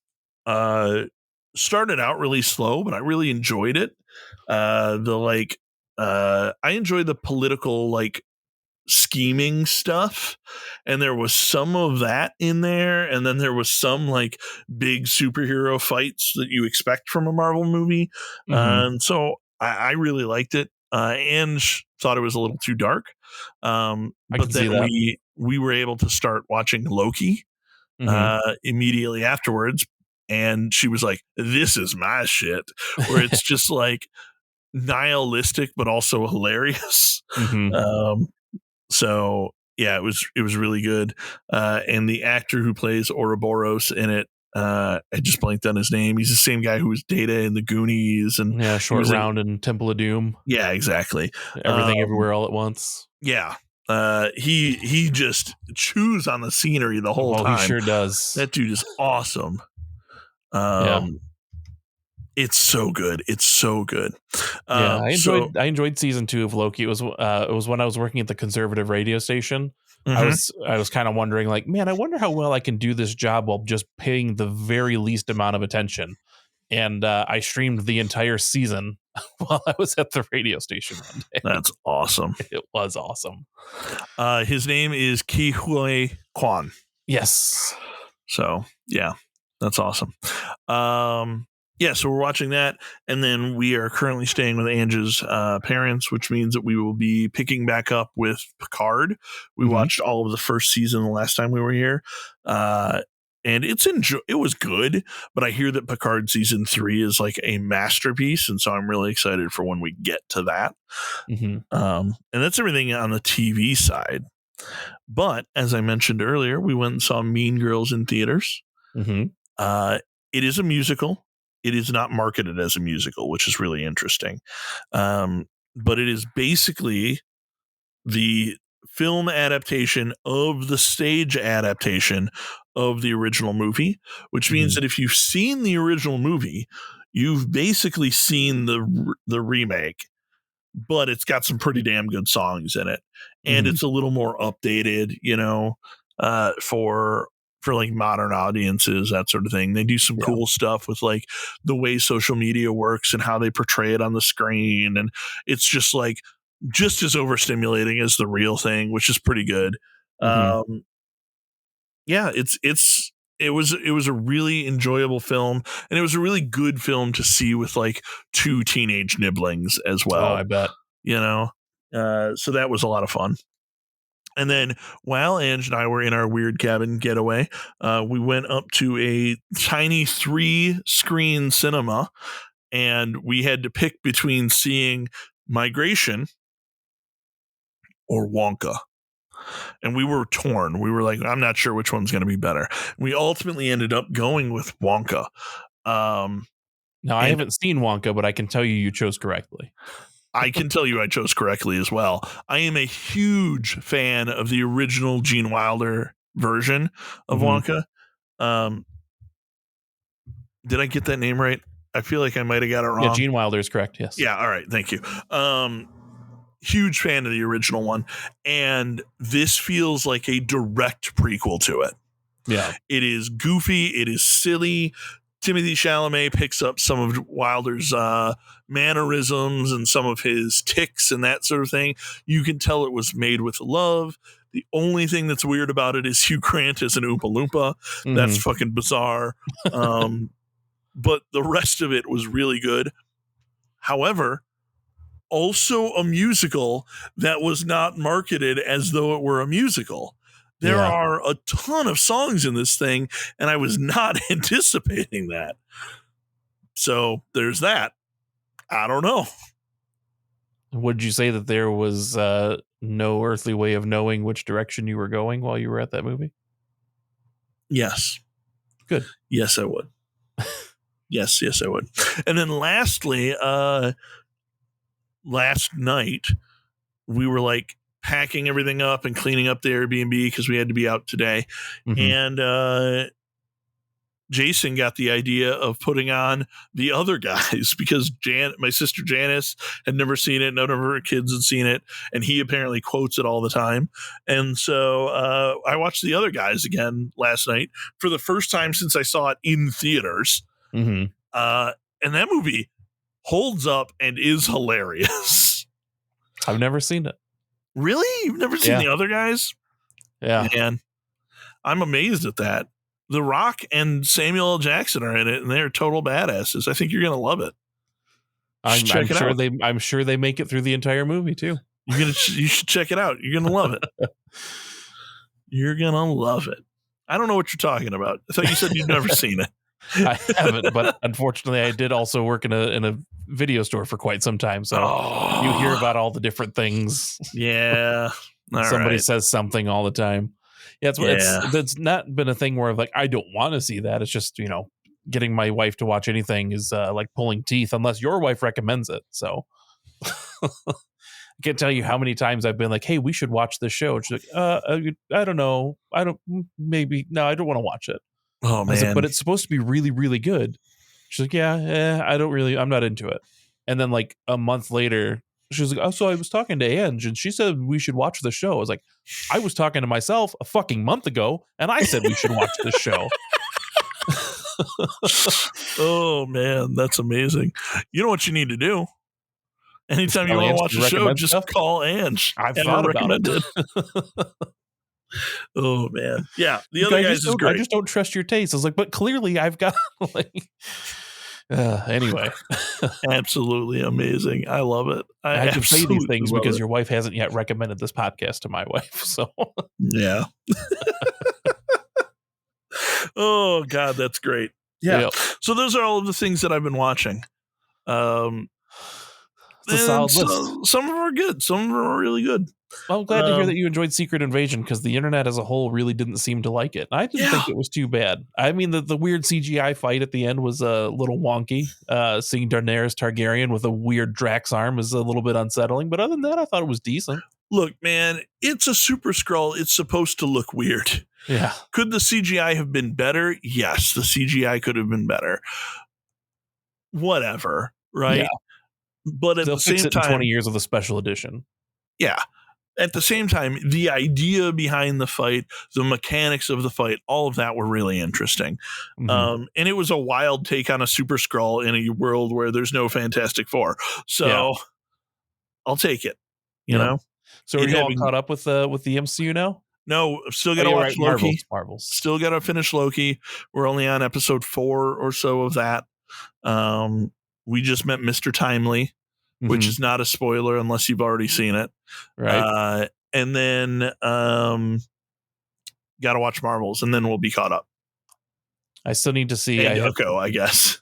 started out really slow, but I really enjoyed it. I enjoy the political like scheming stuff, and there was some of that in there, and then there was some like big superhero fights that you expect from a Marvel movie. And so I really liked it. Ange thought it was a little too dark. But then we were able to start watching Loki immediately afterwards. And she was like, this is my shit, where it's just like nihilistic, but also hilarious. So yeah, it was really good. And the actor who plays Ouroboros in it, I just blanked on his name. He's the same guy who was Data in the Goonies and Short Round and Temple of Doom. Yeah, exactly. Everything Everywhere All at Once. Yeah. He just chews on the scenery the whole time. He sure does. That dude is awesome. It's so good. It's so good. I enjoyed season 2 of Loki. It was when I was working at the conservative radio station. Mhm. I was kind of wondering, like, man, I wonder how well I can do this job while just paying the very least amount of attention. And I streamed the entire season while I was at the radio station one day. That's awesome. It was awesome. His name is Ki Hui Kwan. Yes. So yeah, that's awesome. Yeah, so we're watching that, and then we are currently staying with Ange's parents, which means that we will be picking back up with Picard. We watched all of the first season the last time we were here, and it was good. But I hear that Picard season 3 is like a masterpiece, and so I'm really excited for when we get to that. And that's everything on the TV side. But as I mentioned earlier, we went and saw Mean Girls in theaters. It is a musical. It is not marketed as a musical, which is really interesting. But it is basically the film adaptation of the stage adaptation of the original movie, which means that if you've seen the original movie, you've basically seen the remake, but it's got some pretty damn good songs in it. And it's a little more updated, for like modern audiences, that sort of thing. They do some cool stuff with like the way social media works and how they portray it on the screen. And it's just like, just as overstimulating as the real thing, which is pretty good. Yeah, it was a really enjoyable film, and it was a really good film to see with like 2 teenage nibblings as well. Oh, I bet. So that was a lot of fun. And then while Ange and I were in our weird cabin getaway, we went up to a tiny 3-screen cinema, and we had to pick between seeing Migration or Wonka. And we were torn. We were like, I'm not sure which one's going to be better. We ultimately ended up going with Wonka. Now, I haven't seen Wonka, but I can tell you chose correctly. I can tell you I chose correctly as well. I am a huge fan of the original Gene Wilder version of Wonka. Did I get that name right? I feel like I might have got it wrong. Yeah, Gene Wilder is correct. Yes. Yeah. All right. Thank you. Huge fan of the original one. And this feels like a direct prequel to it. Yeah. It is goofy. It is silly. Timothée Chalamet picks up some of Wilder's mannerisms and some of his tics and that sort of thing. You can tell it was made with love. The only thing that's weird about it is Hugh Grant is an Oompa Loompa. That's fucking bizarre. But the rest of it was really good. However, also a musical that was not marketed as though it were a musical. There are a ton of songs in this thing, and I was not anticipating that. So there's that. I don't know. Would you say that there was no earthly way of knowing which direction you were going while you were at that movie? Yes. Good. Yes, I would. Yes, I would. And then lastly, last night, we were like packing everything up and cleaning up the Airbnb because we had to be out today. And Jason got the idea of putting on The Other Guys because my sister Janice had never seen it. None of her kids had seen it. And he apparently quotes it all the time. And so I watched The Other Guys again last night for the first time since I saw it in theaters. And that movie holds up and is hilarious. I've never seen it. Really? You've never seen The Other Guys? Yeah. Man, I'm amazed at that. The Rock and Samuel L. Jackson are in it, and they're total badasses. I think you're going to love it. I'm sure they make it through the entire movie too. You should check it out. You're going to love it. You're going to love it. I don't know what you're talking about. I thought you said you'd never seen it. I haven't, but unfortunately, I did also work in a video store for quite some time. So you hear about all the different things. Yeah. Somebody says something all the time. Yeah, it's not been a thing where like I don't want to see that. It's just, getting my wife to watch anything is like pulling teeth unless your wife recommends it. So I can't tell you how many times I've been like, hey, we should watch this show. And she's like, I don't know. I don't want to watch it. Oh man. Like, but it's supposed to be really, really good. She's like, I'm not into it. And then like a month later, she was like, oh, so I was talking to Ange and she said we should watch the show. I was like, I was talking to myself a fucking month ago and I said we should watch this show. Oh man, that's amazing. You know what you need to do? Anytime you want to watch a show, just call Ange. I've thought about it. Oh man, yeah. The other guys is great. I just don't trust your taste. I was like, but clearly I've got like. Anyway, absolutely amazing. I love it. I had to say these things because your wife hasn't yet recommended this podcast to my wife. So yeah. Oh God, that's great. Yeah. Yep. So those are all of the things that I've been watching. It's a solid list. Some of them are good. Some of them are really good. Well, I'm glad to hear that you enjoyed Secret Invasion because the internet as a whole really didn't seem to like it. I didn't think it was too bad. I mean, the weird CGI fight at the end was a little wonky. Seeing Daenerys Targaryen with a weird Drax arm is a little bit unsettling. But other than that, I thought it was decent. Look, man, it's a Super Skrull. It's supposed to look weird. Yeah. Could the CGI have been better? Yes, the CGI could have been better. Whatever, right? Yeah. But at the same time, 20 years of the special edition. Yeah. At the same time, the idea behind the fight, the mechanics of the fight, all of that were really interesting. Mm-hmm. And it was a wild take on a Super Skrull in a world where there's no Fantastic Four. So I'll take it, you know? So are you all caught up with the MCU now? No, still got to watch Loki. Marvels. Still got to finish Loki. We're only on episode 4 or so of that. We just met Mr. Timely, which is not a spoiler unless you've already seen it. Right. And then got to watch Marvels, and then we'll be caught up. I still need to see Echo, I guess.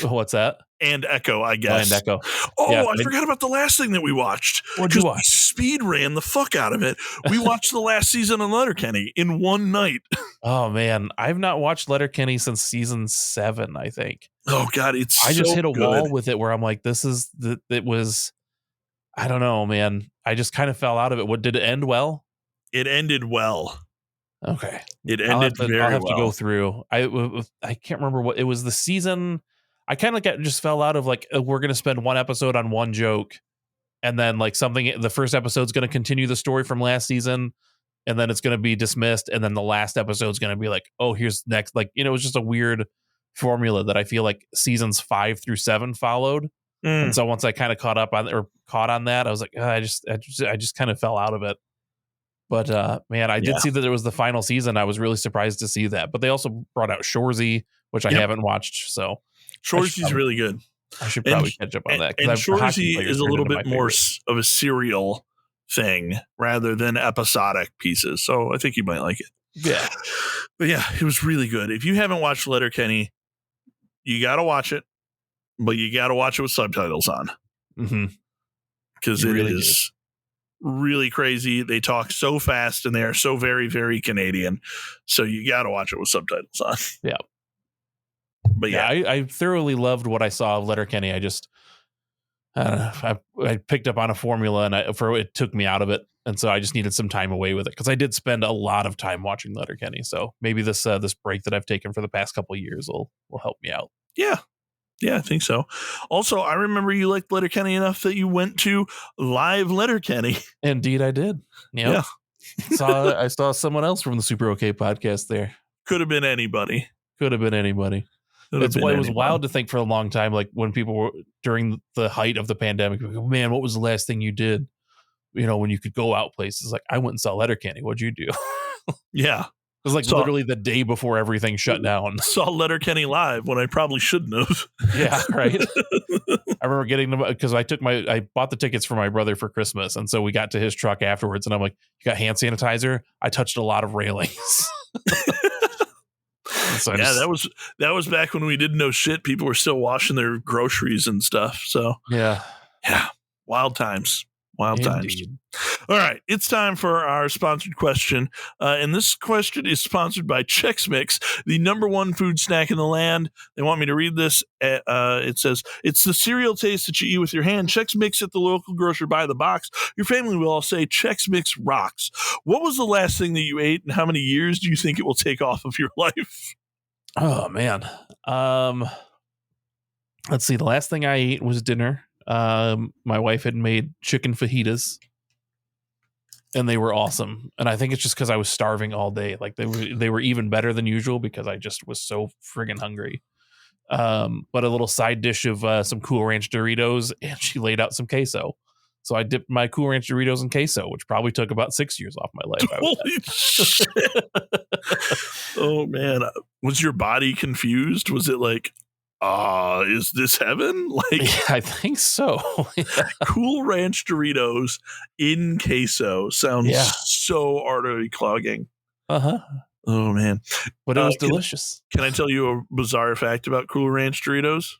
What's that? And Echo, I guess. And Echo. Oh, yeah, I forgot about the last thing that we watched. What'd you watch? We speed ran the fuck out of it. We watched the last season of Letterkenny in one night. Oh man, I've not watched Letterkenny since season 7, I think. Oh God, I just hit a wall with it where I'm like, it was, I don't know, man. I just kind of fell out of it. What, did it end well? It ended well. Okay. It ended very well. I'll have to go through. I can't remember what it was. The season, I kind of just fell out of like, we're going to spend one episode on one joke. And then like the first episode's going to continue the story from last season. And then it's going to be dismissed. And then the last episode's going to be like, oh, here's next. Like, it was just a weird formula that I feel like seasons 5 through 7 followed. And so once I kind of caught on that, I was like, I just kind of fell out of it. But man, I did see that it was the final season. I was really surprised to see that. But they also brought out Shoresy, which I haven't watched. So Shoresy's really good. I should probably catch up on that. And Shoresy is a little bit more of a serial thing rather than episodic pieces. So I think you might like it. Yeah. But yeah, it was really good. If you haven't watched Letterkenny, you got to watch it, but you got to watch it with subtitles on. Because it really is really crazy. They talk so fast and they are so very, very Canadian. So you got to watch it with subtitles on. Yeah. But yeah, I thoroughly loved what I saw of Letterkenny. I just, I don't know. I picked up on a formula and it took me out of it. And so I just needed some time away with it because I did spend a lot of time watching Letterkenny. So maybe this break that I've taken for the past couple of years will help me out. Yeah. Yeah, I think so. Also, I remember you liked Letterkenny enough that you went to live Letterkenny. Indeed, I did. Yep. Yeah. I saw someone else from the Super OK podcast there. Could have been anybody. That's why it was wild to think for a long time, like when people were during the height of the pandemic, man, what was the last thing you did? When you could go out places. Like, I went and saw Letterkenny. What'd you do? Yeah. It was like literally the day before everything shut down. Saw Letterkenny live when I probably shouldn't have. Yeah, right. I remember getting them because I bought the tickets for my brother for Christmas. And so we got to his truck afterwards and I'm like, you got hand sanitizer? I touched a lot of railings. So that was back when we didn't know shit. People were still washing their groceries and stuff. So yeah. Wild times. All right, it's time for our sponsored question. And this question is sponsored by Chex Mix, the #1 food snack in the land. They want me to read this. It says, it's the cereal taste that you eat with your hand. Chex Mix at the local grocer by the box. Your family will all say Chex Mix rocks. What was the last thing that you ate and how many years do you think it will take off of your life? Oh, man. Let's see. The last thing I ate was dinner. My wife had made chicken fajitas, and they were awesome. And I think it's just because I was starving all day. Like they were even better than usual because I just was so friggin' hungry. But a little side dish of some Cool Ranch Doritos, and she laid out some queso. So I dipped my Cool Ranch Doritos in queso, which probably took about 6 years off my life. Holy shit. Oh, man. Was your body confused? Was it like, is this heaven? Like, Yeah, I think so. Cool Ranch Doritos in queso sounds Yeah. so artery clogging. Uh-huh. Oh, man. But it was delicious. Can I tell you a bizarre fact about Cool Ranch Doritos?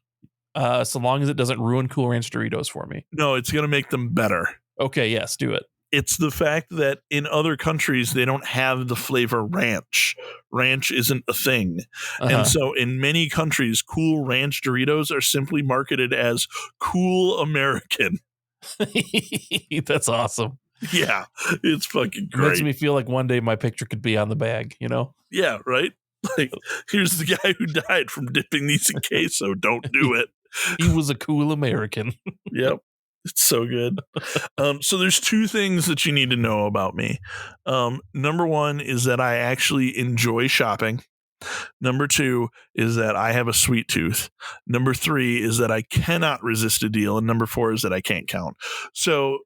So long as it doesn't ruin Cool Ranch Doritos for me. No, it's going to make them better. Okay, yes, do it. It's the fact that in other countries, they don't have the flavor ranch. Ranch isn't a thing. And so in many countries, Cool Ranch Doritos are simply marketed as Cool American. That's awesome. Yeah, it's fucking great. It makes me feel like one day my picture could be on the bag, you know? Yeah, right? Like, here's the guy who died from dipping these in queso. Don't do it. He was a cool American. Yep. It's so good. So there's two things that you need to know about me. Number one is that I actually enjoy shopping. Number two is that I have a sweet tooth. Number three is that I cannot resist a deal. And number four is that I can't count. So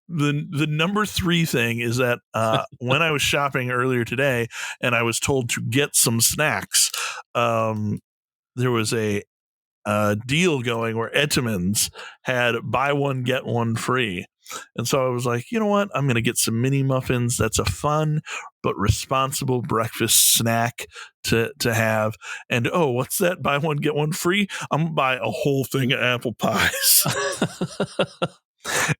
the number three thing is that when I was shopping earlier today and I was told to get some snacks, there was a deal going where Ettimans had buy one, get one free. And so I was like, you know what? I'm going to get some mini muffins. That's a fun but responsible breakfast snack to have. And oh, what's that? Buy one, get one free? I'm going to buy a whole thing of apple pies.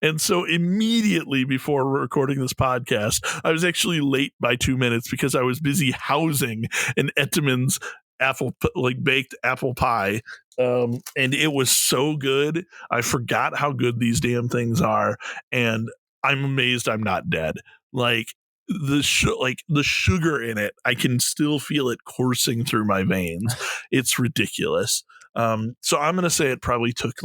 And so immediately before recording this podcast, I was actually late by 2 minutes because I was busy housing an Ettimans baked apple pie. And it was so good. I forgot how good these damn things are. And I'm amazed I'm not dead. Like the sugar in it, I can still feel it coursing through my veins. It's ridiculous. So I'm going to say it probably took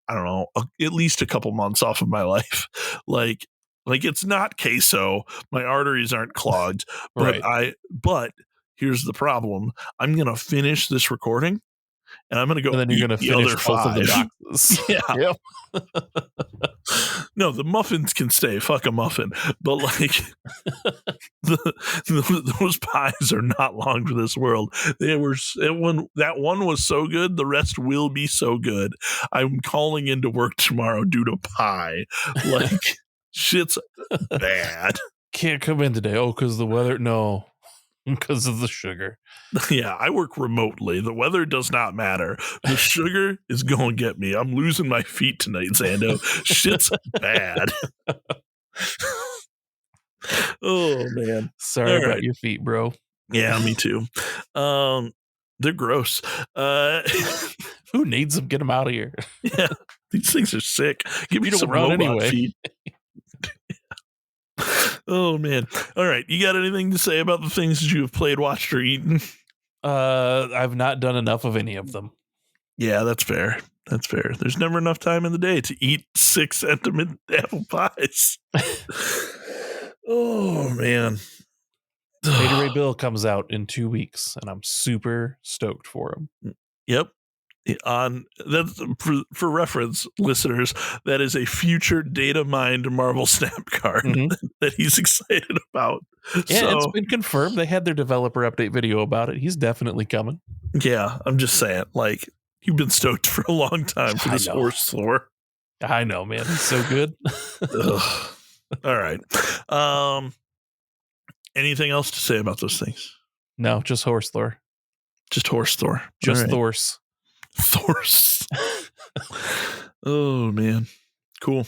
I don't know, at least a couple months off of my life. Like it's not queso. My arteries aren't clogged, but Right. but here's the problem. I'm going to finish this recording and I'm going to go And then you're eat going to the finish other both five. of the boxes. Yeah. Yep. No, the muffins can stay. Fuck a muffin. But those pies are not long for this world. That one was so good. The rest will be so good. I'm calling into work tomorrow due to pie. Like shit's bad. Can't come in today. Oh, because the weather. No, because of the sugar. Yeah, I work remotely. The weather does not matter. The sugar is going to get me. I'm losing my feet tonight, Zando. Shit's bad. Oh, man. Sorry All about right. your feet, bro. Yeah, me too. They're gross. Who needs them? Get them out of here. Yeah, these things are sick. Give me You don't some run robot anyway. feet. Oh, man. All right. You got anything to say about the things that you have played, watched, or eaten? I've not done enough of any of them. Yeah, that's fair. That's fair. There's never enough time in the day to eat 6 intimate apple pies. Oh, man. Gatorade Bill comes out in 2 weeks, and I'm super stoked for him. Yep. That's for reference, listeners. That is a future data mined Marvel Snap card that he's excited about. Yeah, so, it's been confirmed. They had their developer update video about it. He's definitely coming. Yeah, I'm just saying. Like, you've been stoked for a long time for this horse lore. I know, man. It's so good. All right. Anything else to say about those things? No, just horse lore. Just horse Thor. Just right. Thorse. Thorse. Oh, man. Cool.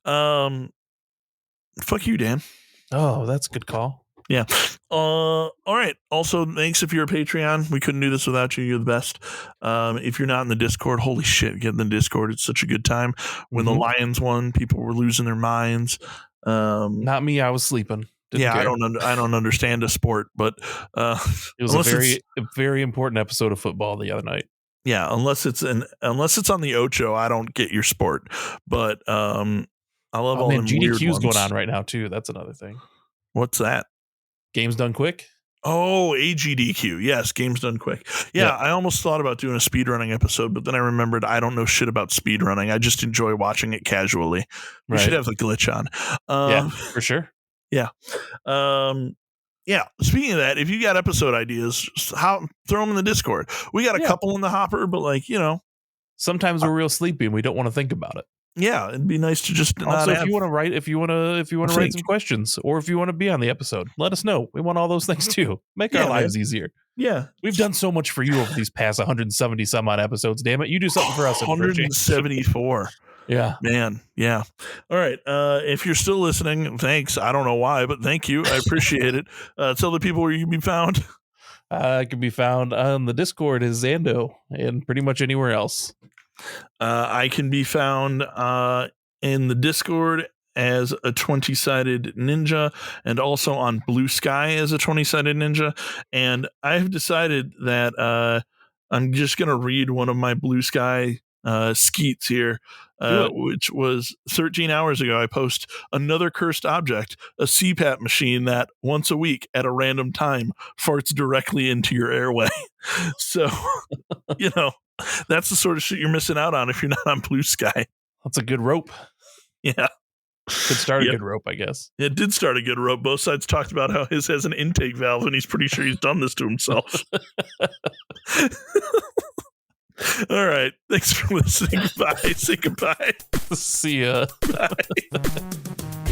Fuck you, Dan. Oh, that's a good call. Yeah. All right. Also, thanks if you're a Patreon. We couldn't do this without you. You're the best. If you're not in the Discord, holy shit, get in the Discord. It's such a good time. When the Lions won, people were losing their minds. Not me. I was sleeping. Didn't care. I don't understand a sport, but it was a very important episode of football the other night. Yeah, unless it's on the Ocho, I don't get your sport. But I love Oh all man, them weird GDQ's ones. going on right now too. That's another thing. What's that? Games done quick. Oh, AGDQ. Yes, games done quick. Yeah, Yeah. I almost thought about doing a speedrunning episode, but then I remembered I don't know shit about speedrunning. I just enjoy watching it casually. We should have the glitch on. Yeah, for sure. Yeah. Yeah. Speaking of that, if you got episode ideas, throw them in the Discord. We got a couple in the hopper, but like, sometimes we're real sleepy and we don't want to think about it. Yeah, it'd be nice to just also, if you want to write, if you want to write some questions, or if you want to be on the episode, let us know. We want all those things too. Make our lives easier. Yeah, we've done so much for you over these past 170 some odd episodes. Damn it, you do something for us. 174. Yeah, man. Yeah. All right. If you're still listening, thanks. I don't know why, but thank you. I appreciate it. Tell the people where you can be found. I can be found on the Discord as Zando and pretty much anywhere else. I can be found in the Discord as a 20-sided ninja, and also on Blue Sky as a 20-sided ninja. And I've decided that I'm just going to read one of my Blue Sky skeets here, which was 13 hours ago. I post another cursed object, a CPAP machine that once a week at a random time farts directly into your airway. So, that's the sort of shit you're missing out on if you're not on Blue Sky. That's a good rope. Yeah. Could start a good rope, I guess. It did start a good rope. Both sides talked about how his has an intake valve, and he's pretty sure he's done this to himself. All right. Thanks for listening. Bye. Say goodbye. See ya. Bye.